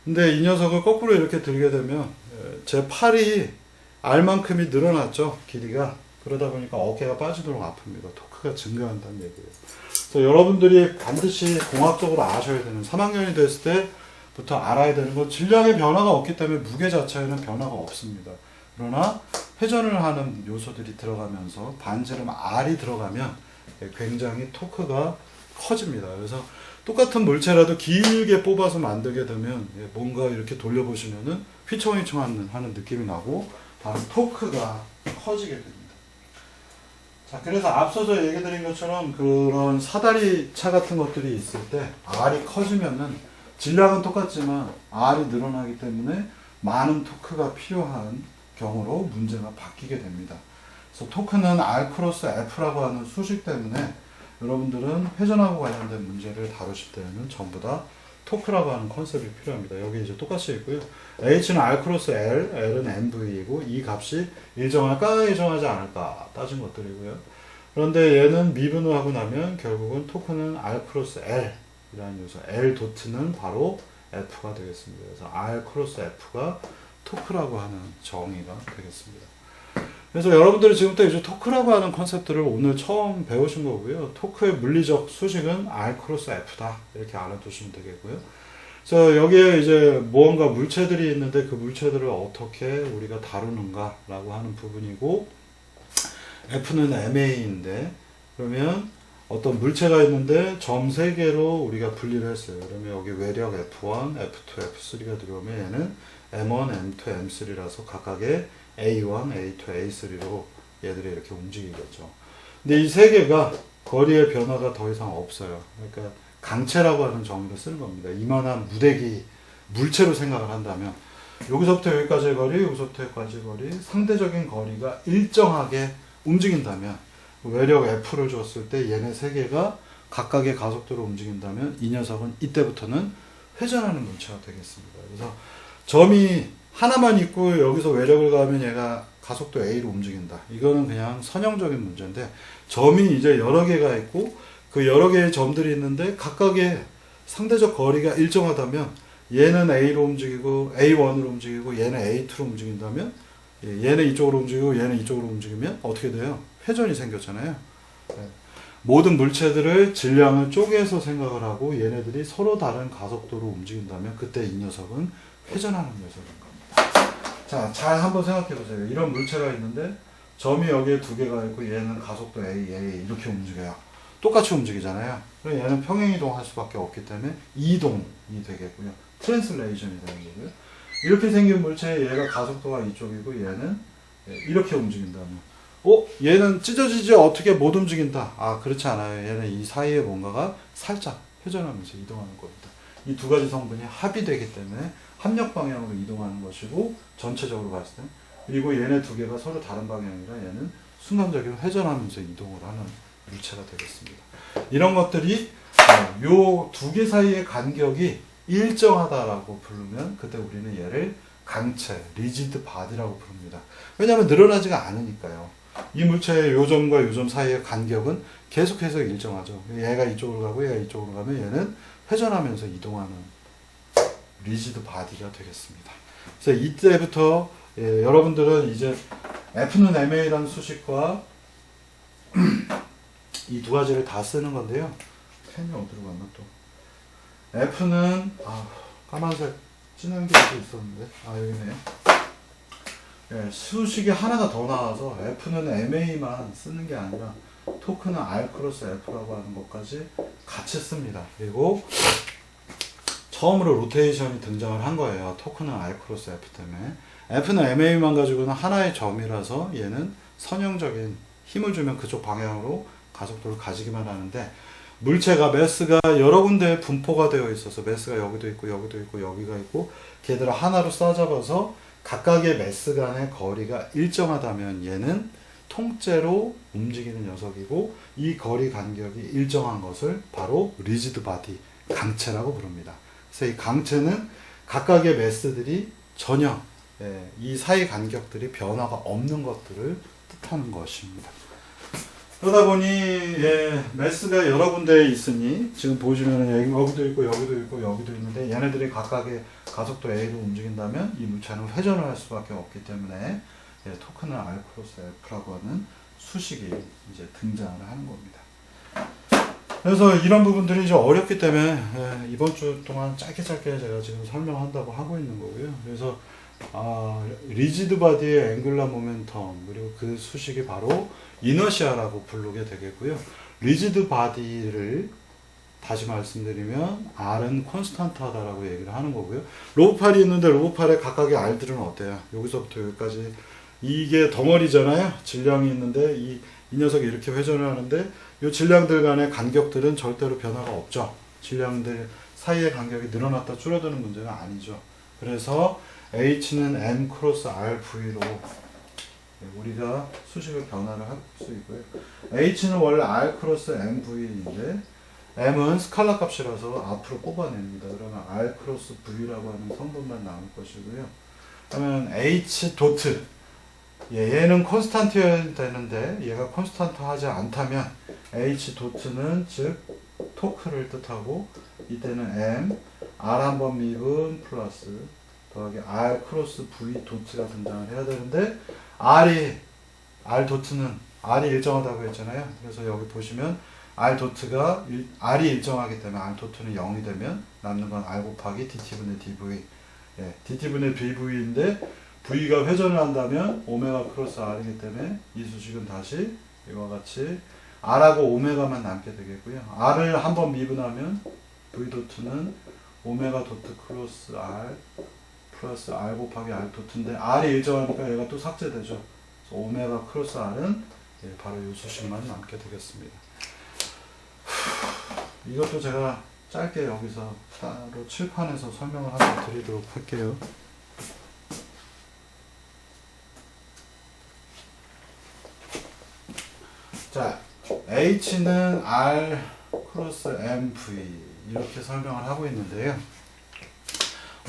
근데 이 녀석을 거꾸로 이렇게 들게 되면 제 팔이 R만큼이 늘어났죠. 길이가. 그러다 보니까 어깨가 빠지도록 아픕니다. 토크가 증가한다는 얘기예요. 그래서 여러분들이 반드시 공학적으로 아셔야 되는 3학년이 됐을 때부터 알아야 되는 건 질량의 변화가 없기 때문에 무게 자체에는 변화가 없습니다. 그러나 회전을 하는 요소들이 들어가면서 반지름 R이 들어가면 굉장히 토크가 커집니다. 그래서 똑같은 물체라도 길게 뽑아서 만들게 되면 뭔가 이렇게 돌려보시면은 휘청휘청 하는 느낌이 나고 바로 토크가 커지게 됩니다. 자, 그래서 앞서서 얘기 드린 것처럼 그런 사다리 차 같은 것들이 있을 때 R이 커지면은 질량은 똑같지만 R이 늘어나기 때문에 많은 토크가 필요한 경우로 문제가 바뀌게 됩니다. 그래서 토크는 R 크로스 F라고 하는 수식 때문에 여러분들은 회전하고 관련된 문제를 다루실 때는 전부 다 토크라고 하는 컨셉이 필요합니다. 여기 이제 똑같이 있고요. H는 R 크로스 L, L은 MV이고 이 값이 일정할까 일정하지 않을까 따진 것들이고요. 그런데 얘는 미분을 하고 나면 결국은 토크는 R 크로스 L 이라는 요소, L 도트는 바로 F가 되겠습니다. 그래서 R 크로스 F가 토크라고 하는 정의가 되겠습니다. 그래서 여러분들이 지금부터 이제 토크라고 하는 컨셉들을 오늘 처음 배우신 거고요. 토크의 물리적 수식은 R 크로스 F다. 이렇게 알아두시면 되겠고요. 그래서 여기에 이제 무언가 물체들이 있는데 그 물체들을 어떻게 우리가 다루는가라고 하는 부분이고, F는 MA인데, 그러면 어떤 물체가 있는데 점 3개로 우리가 분리를 했어요. 그러면 여기 외력 F1, F2, F3가 들어오면 얘는 M1, M2, M3라서 각각의 A1, A2, A3로 얘들이 이렇게 움직이겠죠. 근데 이 3개가 거리의 변화가 더 이상 없어요. 그러니까 강체라고 하는 정의를 쓰는 겁니다. 이만한 무대기 물체로 생각을 한다면 여기서부터 여기까지의 거리, 여기서부터 여기까지의 거리, 상대적인 거리가 일정하게 움직인다면, 외력 F를 줬을 때 얘네 3개가 각각의 가속도로 움직인다면 이 녀석은 이때부터는 회전하는 물체가 되겠습니다. 그래서 점이 하나만 있고 여기서 외력을 가하면 얘가 가속도 A로 움직인다. 이거는 그냥 선형적인 문제인데, 점이 이제 여러 개가 있고 그 여러 개의 점들이 있는데 각각의 상대적 거리가 일정하다면 얘는 A로 움직이고 A1으로 움직이고 얘는 A2로 움직인다면, 얘는 이쪽으로 움직이고 얘는 이쪽으로 움직이면 어떻게 돼요? 회전이 생겼잖아요. 모든 물체들을 질량을 쪼개서 생각을 하고 얘네들이 서로 다른 가속도로 움직인다면 그때 이 녀석은 회전하는 녀석인 겁니다. 자, 잘 한번 생각해 보세요. 이런 물체가 있는데 점이 여기에 2개가 있고 얘는 가속도 A, A 이렇게 움직여요. 똑같이 움직이잖아요. 그럼 얘는 평행이동할 수밖에 없기 때문에 이동이 되겠고요. 트랜슬레이션이 되는 거고요. 이렇게 생긴 물체에 얘가 가속도가 이쪽이고 얘는 이렇게 움직인다면, 얘는 찢어지지 어떻게 못 움직인다. 아, 그렇지 않아요. 얘는 이 사이에 뭔가가 살짝 회전하면서 이동하는 겁니다. 이 2가지 성분이 합의되기 때문에 합력 방향으로 이동하는 것이고, 전체적으로 봤을 때. 그리고 얘네 2개가 서로 다른 방향이라 얘는 순간적으로 회전하면서 이동을 하는 물체가 되겠습니다. 이런 것들이 요 2개 사이의 간격이 일정하다라고 부르면 그때 우리는 얘를 강체, 리지드 바디라고 부릅니다. 왜냐하면 늘어나지가 않으니까요. 이 물체의 요 점과 요 점 사이의 간격은 계속해서 일정하죠. 얘가 이쪽으로 가고 얘가 이쪽으로 가면 얘는 회전하면서 이동하는 리지드 바디가 되겠습니다. 그래서 이때부터 여러분들은 이제 F는 MA라는 수식과 이 2가지를 다 쓰는 건데요. 펜이 어디로 갔나 또. F는 까만색 진한 게 있었는데 여기네. 수식이 하나가 더 나와서 F는 MA만 쓰는 게 아니라 토크는 R 크로스 F라고 하는 것까지 같이 씁니다. 그리고 처음으로 로테이션이 등장을 한 거예요. 토크는 R 크로스 F 때문에. F는 MA만 가지고는 하나의 점이라서 얘는 선형적인 힘을 주면 그쪽 방향으로 가속도를 가지기만 하는데, 물체가 매스가 여러 군데 분포가 되어 있어서 매스가 여기도 있고 여기도 있고 여기가 있고 걔들을 하나로 싸잡아서 각각의 매스 간의 거리가 일정하다면 얘는 통째로 움직이는 녀석이고, 이 거리 간격이 일정한 것을 바로 리지드 바디, 강체라고 부릅니다. 그래서 이 강체는 각각의 매스들이 전혀 이 사이 간격들이 변화가 없는 것들을 뜻하는 것입니다. 그러다 보니 매스가 여러 군데에 있으니 지금 보시면 여기도 있고 여기도 있고 여기도 있는데 얘네들이 각각의 가속도 A로 움직인다면 이 물체는 회전을 할 수밖에 없기 때문에 토크는 R 크로스 F라고 하는 수식이 이제 등장을 하는 겁니다. 그래서 이런 부분들이 좀 어렵기 때문에 이번 주 동안 짧게 제가 지금 설명한다고 하고 있는 거고요. 그래서 리지드 바디의 앵글러 모멘텀, 그리고 그 수식이 바로 이너시아라고 부르게 되겠고요. 리지드 바디를 다시 말씀드리면 R은 콘스탄트하다라고 얘기를 하는 거고요. 로브팔이 있는데 로브팔의 각각의 R들은 어때요? 여기서부터 여기까지 이게 덩어리잖아요. 질량이 있는데 이 녀석이 이렇게 회전을 하는데 이 질량들 간의 간격들은 절대로 변화가 없죠. 질량들 사이의 간격이 늘어났다 줄어드는 문제는 아니죠. 그래서 H는 M 크로스 RV로 우리가 수식을 변화를 할 수 있고요. H는 원래 R 크로스 MV인데 M은 스칼라 값이라서 앞으로 뽑아냅니다. 그러면 R 크로스 V라고 하는 성분만 남을 것이고요. 그러면 H 도트, 얘는 콘스탄트여야 되는데 얘가 콘스탄트 하지 않다면 H 도트는 즉 토크를 뜻하고, 이때는 M, R 한번 미분 플러스 더하기 R 크로스 V 도트가 등장을 해야 되는데, R 도트는 R이 일정하다고 했잖아요. 그래서 여기 보시면 R 도트가 R이 일정하기 때문에 R 도트는 0이 되면 남는 건 R 곱하기 DT분의 DV. 예, DT분의 DV인데 V가 회전을 한다면 오메가 크로스 R이기 때문에 이 수식은 다시 이와 같이 R하고 오메가만 남게 되겠고요. R을 한번 미분하면 V 도트는 오메가 도트 크로스 R 플러스 R 곱하기 R 도트인데 R이 일정하니까 얘가 또 삭제되죠. 그래서 오메가 크로스 R은 예, 바로 이 수식만 남게 되겠습니다. 이것도 제가 짧게 여기서 따로 칠판에서 설명을 한번 드리도록 할게요. 자, H는 R 크로스 MV 이렇게 설명을 하고 있는데요.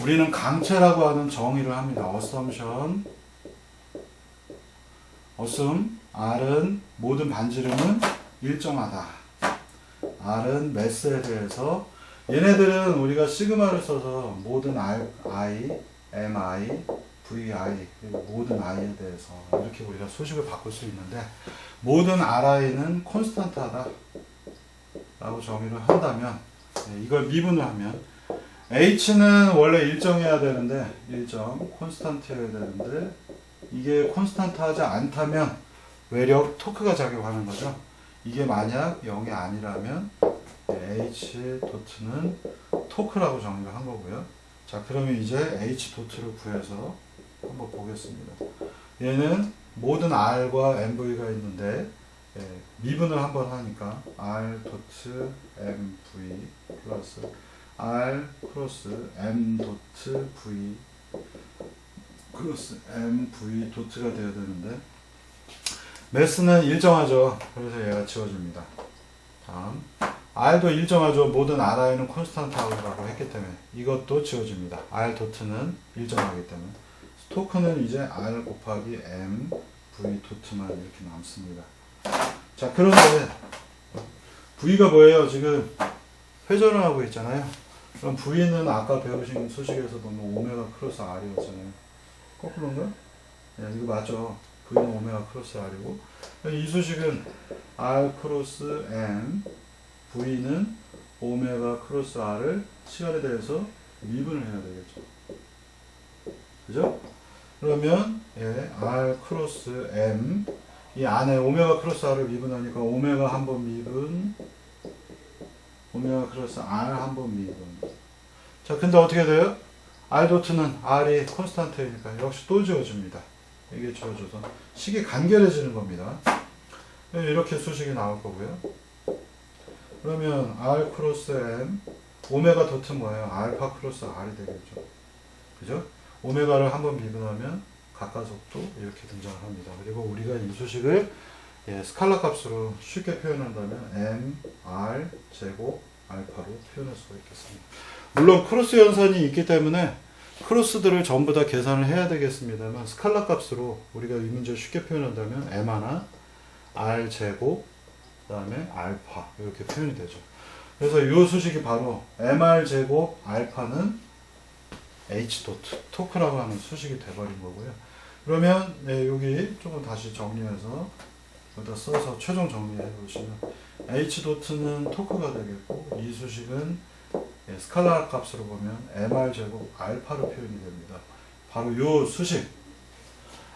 우리는 강체라고 하는 정의를 합니다. assumption R은 모든 반지름은 일정하다. R은 매스에 대해서 얘네들은 우리가 시그마를 써서 모든 I, MI, VI 그리고 모든 I에 대해서 이렇게 우리가 수식을 바꿀 수 있는데 모든 RI는 콘스탄트하다 라고 정의를 한다면 이걸 미분을 하면 H는 원래 일정해야 되는데 일정 콘스탄트여야 되는데 이게 콘스탄트하지 않다면 외력 토크가 작용하는 거죠. 이게 만약 0이 아니라면 H 도트는 토크라고 정의를 한 거고요. 자, 그러면 이제 H 도트를 구해서 한번 보겠습니다. 얘는 모든 R과 MV가 있는데 예, 미분을 한번 하니까 R 도트 MV 플러스 R 크로스 M 도트 V 크로스 MV 도트가 되어야 되는데 매스는 일정하죠. 그래서 얘가 지워집니다. 다음 R도 일정하죠. 모든 RI는 콘스탄트라고 했기 때문에 이것도 지워집니다. R 도트는 일정하기 때문에 토크는 이제 R 곱하기 M V 도트만 이렇게 남습니다. 자, 그런데 V가 뭐예요? 지금 회전을 하고 있잖아요. 그럼 V는 아까 배우신 수식에서 보면 오메가 크로스 R이었잖아요. 거꾸로인가? 네, 이거 맞죠? V는 오메가 크로스 R이고 이 수식은 R 크로스 M V는 오메가 크로스 R을 시간에 대해서 미분을 해야 되겠죠. 그죠? 그러면 예, R 크로스 M 이 안에 오메가 크로스 R을 미분하니까 오메가 한번 미분 오메가 크로스 R 한번 미분. 자, 근데 어떻게 돼요? R 도트는 R이 콘스탄트이니까 역시 또 지워집니다. 이게 지워져서 식이 간결해지는 겁니다. 이렇게 수식이 나올 거고요. 그러면 R 크로스 M 오메가 도트 뭐예요? 알파 크로스 R이 되겠죠. 그죠? 오메가를 한번 미분하면 가까속도 이렇게 등장을 합니다. 그리고 우리가 이 수식을 예, 스칼라 값으로 쉽게 표현한다면 M, R 제곱 알파로 표현할 수가 있겠습니다. 물론 크로스 연산이 있기 때문에 크로스들을 전부 다 계산을 해야 되겠습니다만 스칼라 값으로 우리가 이 문제를 쉽게 표현한다면 M 하나, R 제곱, 그 다음에 알파 이렇게 표현이 되죠. 그래서 이 수식이 바로 MR 제곱 알파는 H 도트, 토크라고 하는 수식이 돼버린 거고요. 그러면 네, 여기 조금 다시 정리해서 여기다 써서 최종 정리해 보시면 H 도트는 토크가 되겠고 이 수식은 예, 스칼라 값으로 보면 MR 제곱 알파로 표현이 됩니다. 바로 이 수식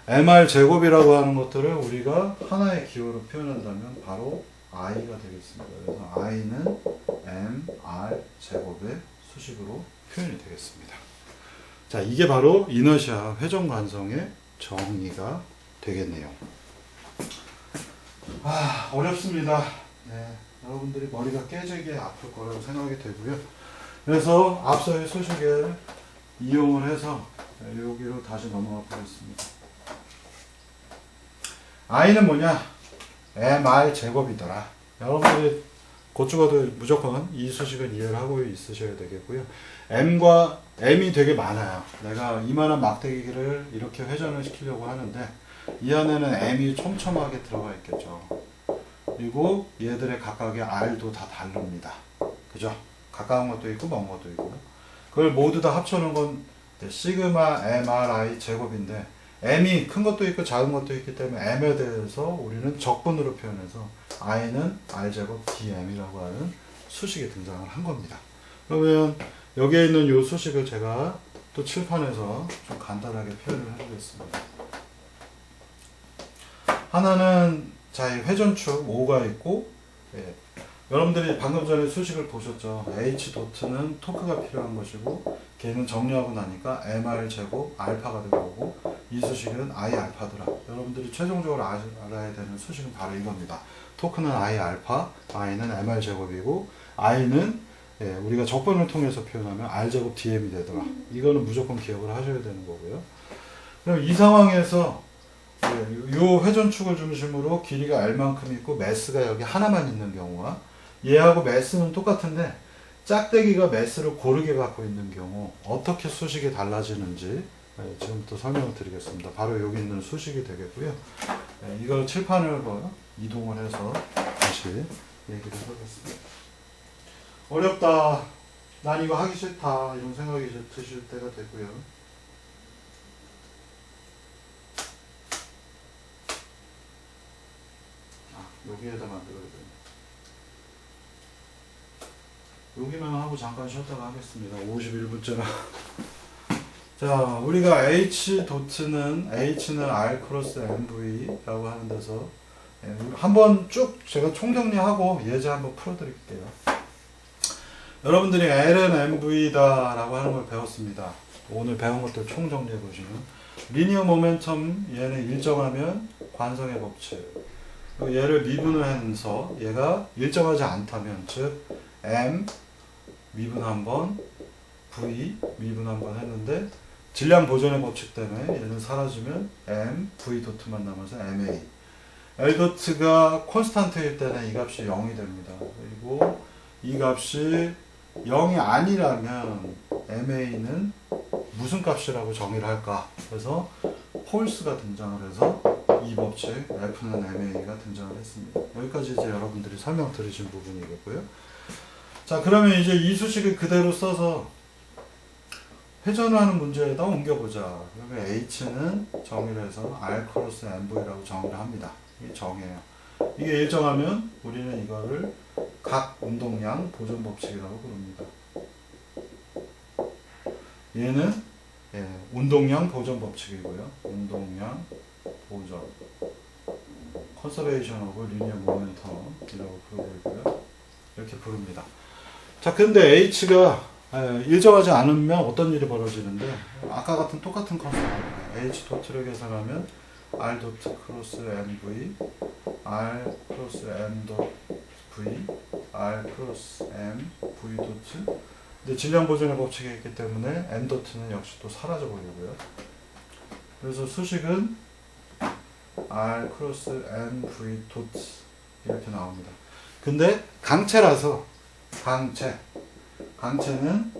MR 제곱이라고 하는 것들을 우리가 하나의 기호로 표현한다면 바로 I가 되겠습니다. 그래서 I는 MR 제곱의 수식으로 표현이 되겠습니다. 자, 이게 바로 이너시아 회전 관성의 정의가 되겠네요. 어렵습니다. 네, 여러분들이 머리가 깨지게 아플 거라고 생각이 되고요. 그래서 앞서의 수식을 이용을 해서 여기로 다시 넘어가 보겠습니다. I는 뭐냐? MR 제곱이더라. 여러분들이 곧 죽어도 무조건 이 수식을 이해를 하고 있으셔야 되겠고요. M이 되게 많아요. 내가 이만한 막대기를 이렇게 회전을 시키려고 하는데 이 안에는 M이 촘촘하게 들어가 있겠죠. 그리고 얘들의 각각의 R도 다 다릅니다. 그죠? 가까운 것도 있고 먼 것도 있고 그걸 모두 다 합쳐놓은 건 시그마 MRI 제곱인데 M이 큰 것도 있고 작은 것도 있기 때문에 M에 대해서 우리는 적분으로 표현해서 i는 r제곱 dm이라고 하는 수식이 등장을 한 겁니다. 그러면 여기에 있는 이 수식을 제가 또 칠판에서 좀 간단하게 표현을 해보겠습니다. 하나는 자, 이 회전축 5가 있고, 예. 여러분들이 방금 전에 수식을 보셨죠. h 도트는 토크가 필요한 것이고, 걔는 정리하고 나니까 mr 제곱 알파가 되고 오고, 이 수식은 i 알파더라. 여러분들이 최종적으로 알아야 되는 수식은 바로 이겁니다. 토크는 i 알파, i는 mr 제곱이고, i는 예, 우리가 적분을 통해서 표현하면 r 제곱 dm이 되더라. 이거는 무조건 기억을 하셔야 되는 거고요. 그럼 이 상황에서 이 회전축을 중심으로 길이가 L만큼 있고 매스가 여기 하나만 있는 경우와 얘하고 매스는 똑같은데 짝대기가 매스를 고르게 갖고 있는 경우 어떻게 수식이 달라지는지 지금부터 설명을 드리겠습니다. 바로 여기 있는 수식이 되겠고요. 이걸 칠판을 이동을 해서 다시 얘기를 하겠습니다. 어렵다, 난 이거 하기 싫다 이런 생각이 드실 때가 되고요. 여기에다 만들어야 되네. 여기만 하고 잠깐 쉬었다가 하겠습니다. 51분째라. 자, 우리가 H 도트는 H는 R 크로스 MV라고 하는 데서 한번 쭉 제가 총정리하고 예제 한번 풀어드릴게요. 여러분들이 L은 MV다 라고 하는 걸 배웠습니다. 오늘 배운 것들 총정리해 보시면 리니어 모멘텀 얘는 일정하면 관성의 법칙, 얘를 미분을 해서 얘가 일정하지 않다면 즉 M 미분 한번 V 미분 한번 했는데 질량 보존의 법칙 때문에 얘는 사라지면 M V 도트만 남아서 MA. L 도트가 콘스탄트일 때는 이 값이 0이 됩니다. 그리고 이 값이 0이 아니라면 MA는 무슨 값이라고 정의를 할까? 그래서 폴스가 등장을 해서 이 법칙 F는 MA가 등장을 했습니다. 여기까지 이제 여러분들이 설명 들으신 부분이겠고요. 자, 그러면 이제 이 수식을 그대로 써서 회전하는 문제에다 옮겨보자. 그러면 H는 정의를 해서 R 크로스 MV라고 정의를 합니다. 이게 정이에요. 이게 일정하면 우리는 이거를 각 운동량 보존 법칙이라고 부릅니다. 얘는 운동량 보존 법칙이고요. 운동량 보존 컨서베이션 오브 리니어 모멘텀이라고 부르고 있고요. 이렇게 부릅니다. 자, 근데 H가 일정하지 않으면 어떤 일이 벌어지는데 아까 같은 똑같은 컨셉입니다. H 도트를 계산하면 R 도트 크로스 MV R 크로스 M 도트 V R 크로스 M V 도트. 근데 질량 보존의 법칙이 있기 때문에 M 도트는 역시 또 사라져 버리고요. 그래서 수식은 R 크로스 M V 도트 이렇게 나옵니다. 근데 강체라서 강체는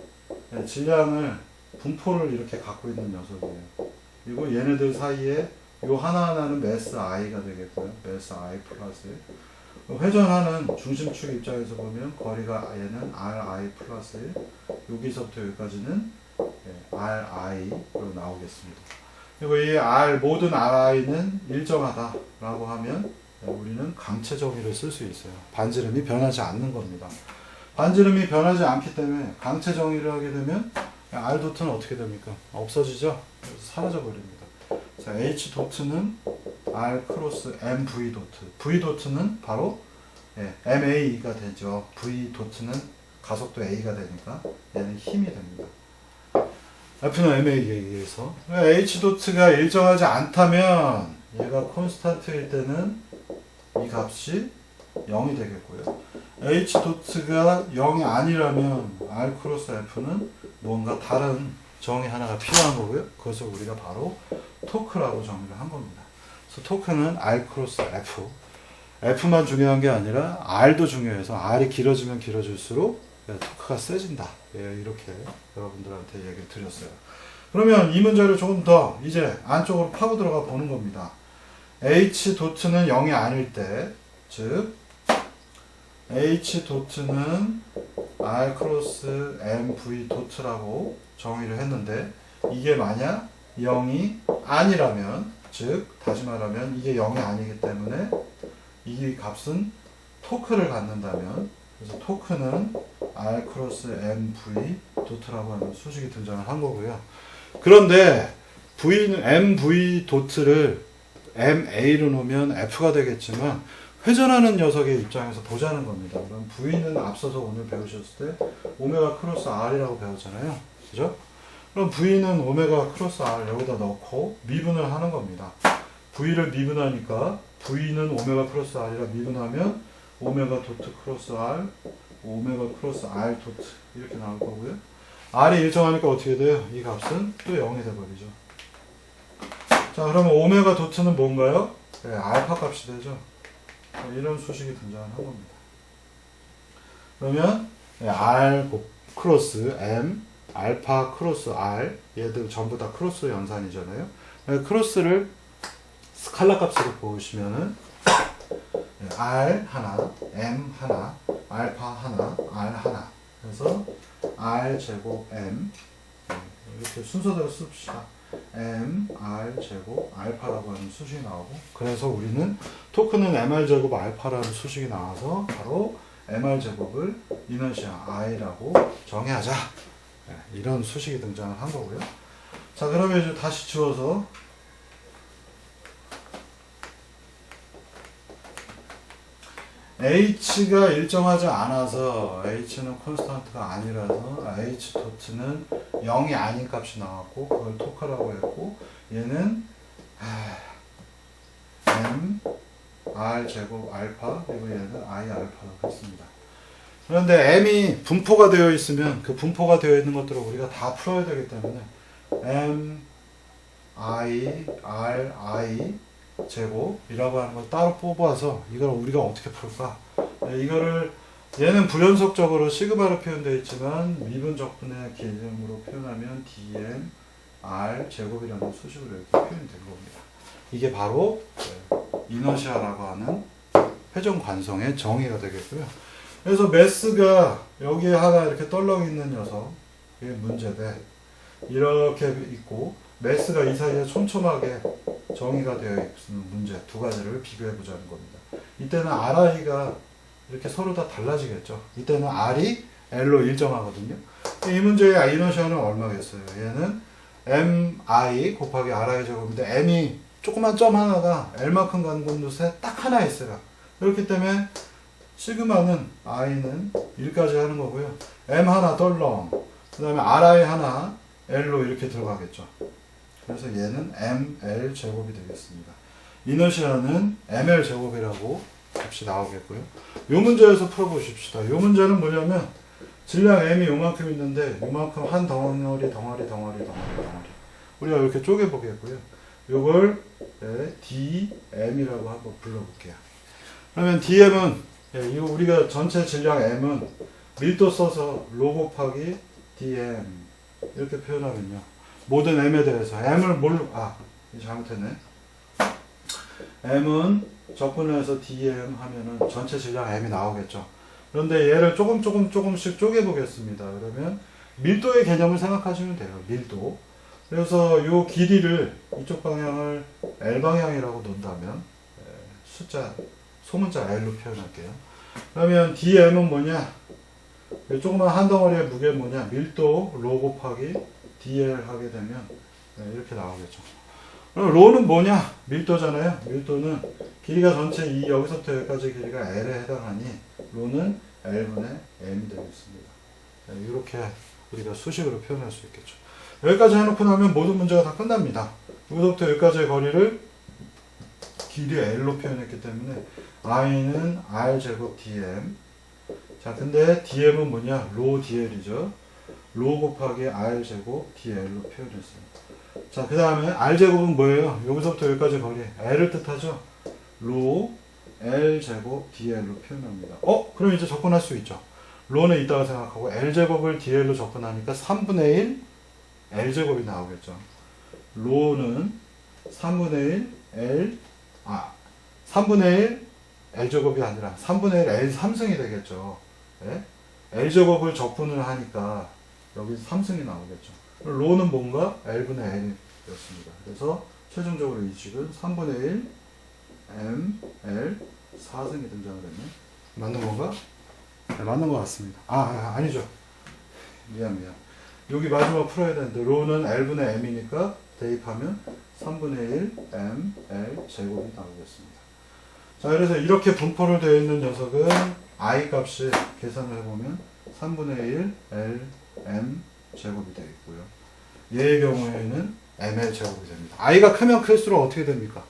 질량을 분포를 이렇게 갖고 있는 녀석이에요. 그리고 얘네들 사이에 요 하나하나는 매스 i가 되겠고요. 매스 i 플러스 회전하는 중심축 입장에서 보면 거리가 얘는 ri 플러스 1, 여기서부터 여기까지는 ri로 나오겠습니다. 그리고 이 모든 ri는 일정하다라고 하면 우리는 강체 정의를 쓸 수 있어요. 반지름이 변하지 않는 겁니다. 반지름이 변하지 않기 때문에 강체 정의를 하게 되면 R 도트는 어떻게 됩니까? 없어지죠? 사라져 버립니다. 자, H 도트는 R 크로스 M V 도트. V 도트는 바로 MA가 되죠. V 도트는 가속도 A가 되니까 얘는 힘이 됩니다. F는 MA에 의해서. H 도트가 일정하지 않다면 얘가 콘스탄트일 때는 이 값이 0이 되겠고요. H 도트가 0이 아니라면 R 크로스 F는 뭔가 다른 정의 하나가 필요한 거고요. 그것을 우리가 바로 토크라고 정의를 한 겁니다. 그래서 토크는 R 크로스 F. F만 중요한 게 아니라 R도 중요해서 R이 길어지면 길어질수록 토크가 세진다. 이렇게 여러분들한테 얘기를 드렸어요. 그러면 이 문제를 조금 더 이제 안쪽으로 파고 들어가 보는 겁니다. H 도트는 0이 아닐 때, 즉 H 도트는 R 크로스 MV 도트라고 정의를 했는데 이게 만약 0이 아니라면, 즉 다시 말하면 이게 0이 아니기 때문에 이 값은 토크를 갖는다면, 그래서 토크는 R 크로스 MV 도트라고 하는 수식이 등장을 한 거고요. 그런데 V는 MV 도트를 MA로 놓으면 F가 되겠지만 회전하는 녀석의 입장에서 보자는 겁니다. 그럼 V는 앞서서 오늘 배우셨을 때 오메가 크로스 R이라고 배웠잖아요. 그죠? 그럼 V는 오메가 크로스 R 여기다 넣고 미분을 하는 겁니다. V를 미분하니까 V는 오메가 크로스 R이라 미분하면 오메가 도트 크로스 R, 오메가 크로스 R 도트 이렇게 나올 거고요. R이 일정하니까 어떻게 돼요? 이 값은 또 0이 돼버리죠. 자, 그러면 오메가 도트는 뭔가요? 네, 알파 값이 되죠. 이런 수식이 등장한 겁니다. 그러면 R 크로스 M, 알파 크로스 R 얘들 전부 다 크로스 연산이잖아요. 크로스를 스칼라 값으로 보시면은 R 하나, M 하나, 알파 하나, R 하나. 그래서 R 제곱 M 이렇게 순서대로 씁시다. M, R 제곱 알파라고 하는 수식이 나오고, 그래서 우리는 토크는 MR 제곱 알파라는 수식이 나와서 바로 MR 제곱을 이너시아 I라고 정의하자. 이런 수식이 등장을 한 거고요. 자, 그러면 이제 다시 지워서 H가 일정하지 않아서 H는 콘스탄트가 아니라서 H 도트는 0이 아닌 값이 나왔고 그걸 토크라고 했고, 얘는 M R 제곱 알파 그리고 얘는 I 알파라고 했습니다. 그런데 M이 분포가 되어 있으면 그 분포가 되어 있는 것들을 우리가 다 풀어야 되기 때문에 M I R I 제곱이라고 하는 걸 따로 뽑아서 이걸 우리가 어떻게 풀까? 이거를 얘는 불연속적으로 시그마로 표현되어 있지만 미분 적분의 개념으로 표현하면 dm r 제곱이라는 수식으로 이렇게 표현이 된 겁니다. 이게 바로 이너시아라고 하는 회전 관성의 정의가 되겠고요. 그래서 매스가 여기에 하나 이렇게 떨렁 있는 녀석, 이게 문제돼. 이렇게 있고 매스가 이 사이에 촘촘하게 정의가 되어 있는 문제 두 가지를 비교해 보자는 겁니다. 이때는 RI가 이렇게 서로 다 달라지겠죠. 이때는 R이 L로 일정하거든요. 이 문제의 이너시아는 얼마겠어요? 얘는 MI 곱하기 RI 제곱인데 M이 조그만 점 하나가 L만큼 가는 곳에 딱 하나 있어요. 그렇기 때문에 시그마는 I는 1까지 하는 거고요. M 하나 덜렁, 그 다음에 RI 하나 L로 이렇게 들어가겠죠. 그래서 얘는 ML 제곱이 되겠습니다. 이너시아는 ML 제곱이라고 값이 나오겠고요. 이 문제에서 풀어보십시다. 이 문제는 뭐냐면 질량 M이 요만큼 있는데 요만큼 한 덩어리 우리가 이렇게 쪼개보겠고요. 요걸 DM이라고 한번 불러볼게요. 그러면 DM은 이거 우리가 전체 질량 M은 밀도 써서 로 곱하기 DM 이렇게 표현하면요. 모든 M에 대해서 M을 뭘로 잘못했네. M은 적분해서 DM 하면은 전체 질량 M이 나오겠죠. 그런데 얘를 조금씩 쪼개보겠습니다. 그러면 밀도의 개념을 생각하시면 돼요. 밀도. 그래서 이 길이를 이쪽 방향을 L 방향이라고 놓는다면 숫자 소문자 L로 표현할게요. 그러면 DM은 뭐냐? 이 조그만 한 덩어리의 무게는 뭐냐? 밀도 로 곱하기 DL 하게 되면 이렇게 나오겠죠. 그럼 로는 뭐냐? 밀도잖아요. 밀도는 길이가 전체 이 여기서부터 여기까지 길이가 L에 해당하니 로는 L분의 M이 되겠습니다. 이렇게 우리가 수식으로 표현할 수 있겠죠. 여기까지 해놓고 나면 모든 문제가 다 끝납니다. 여기서부터 여기까지의 거리를 길이 L로 표현했기 때문에 I는 R제곱 DM. 자, 근데 DM은 뭐냐? 로 DL이죠. 로 곱하기 R제곱 DL로 표현했어요. 자, 그 다음에 R제곱은 뭐예요? 여기서부터 여기까지 거리 L을 뜻하죠? 로 L제곱 DL로 표현합니다. 그럼 이제 접근할 수 있죠. 로는 이따가 생각하고 L제곱을 DL로 접근하니까 3분의 1 L제곱이 나오겠죠. 로는 3분의 1 3분의 1 L제곱이 아니라 3분의 1 L 3승이 되겠죠. 네? L제곱을 적분을 하니까 여기 3승이 나오겠죠. 로는 뭔가 L분의 L이었습니다. 그래서 최종적으로 이 식은 3분의 1 M, L 4승이 등장을 했네. 맞는 건가? 네, 맞는 것 같습니다. 아니죠. 미안. 여기 마지막 풀어야 되는데, 로는 L분의 M이니까 대입하면 3분의 1 M, L 제곱이 나오겠습니다. 자, 그래서 이렇게 분포를 되어 있는 녀석은 I 값이 계산을 해보면 3분의 1 L, M 제곱이 되어 있고요. 얘의 경우에는 ML 제곱이 됩니다. I가 크면 클수록 어떻게 됩니까?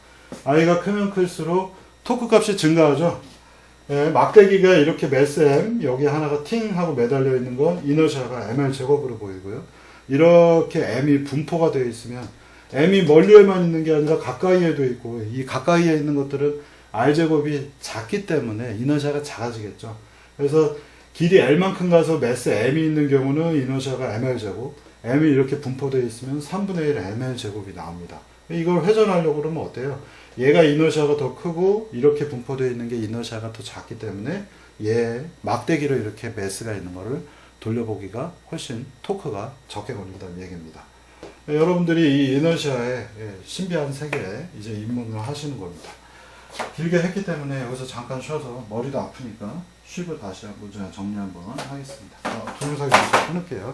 I가 크면 클수록 토크 값이 증가하죠. 예, 막대기가 이렇게 매스 M, 여기 하나가 팅 하고 매달려 있는 건 이너시아가 ML 제곱으로 보이고요. 이렇게 M이 분포가 되어 있으면 M이 멀리에만 있는 게 아니라 가까이에도 있고, 이 가까이에 있는 것들은 R 제곱이 작기 때문에 이너시아가 작아지겠죠. 그래서 길이 L만큼 가서 매스 M이 있는 경우는 이너시아가 ML 제곱, M이 이렇게 분포되어 있으면 3분의 1 ML 제곱이 나옵니다. 이걸 회전하려고 그러면 어때요? 얘가 이너시아가 더 크고 이렇게 분포되어 있는 게 이너시아가 더 작기 때문에 얘 막대기로 이렇게 매스가 있는 거를 돌려보기가 훨씬 토크가 적게 걸린다는 얘기입니다. 여러분들이 이 이너시아의 신비한 세계에 이제 입문을 하시는 겁니다. 길게 했기 때문에 여기서 잠깐 쉬어서 머리도 아프니까 쉬고 다시 한번 정리 한번 하겠습니다. 동영상 여기서 끊을게요.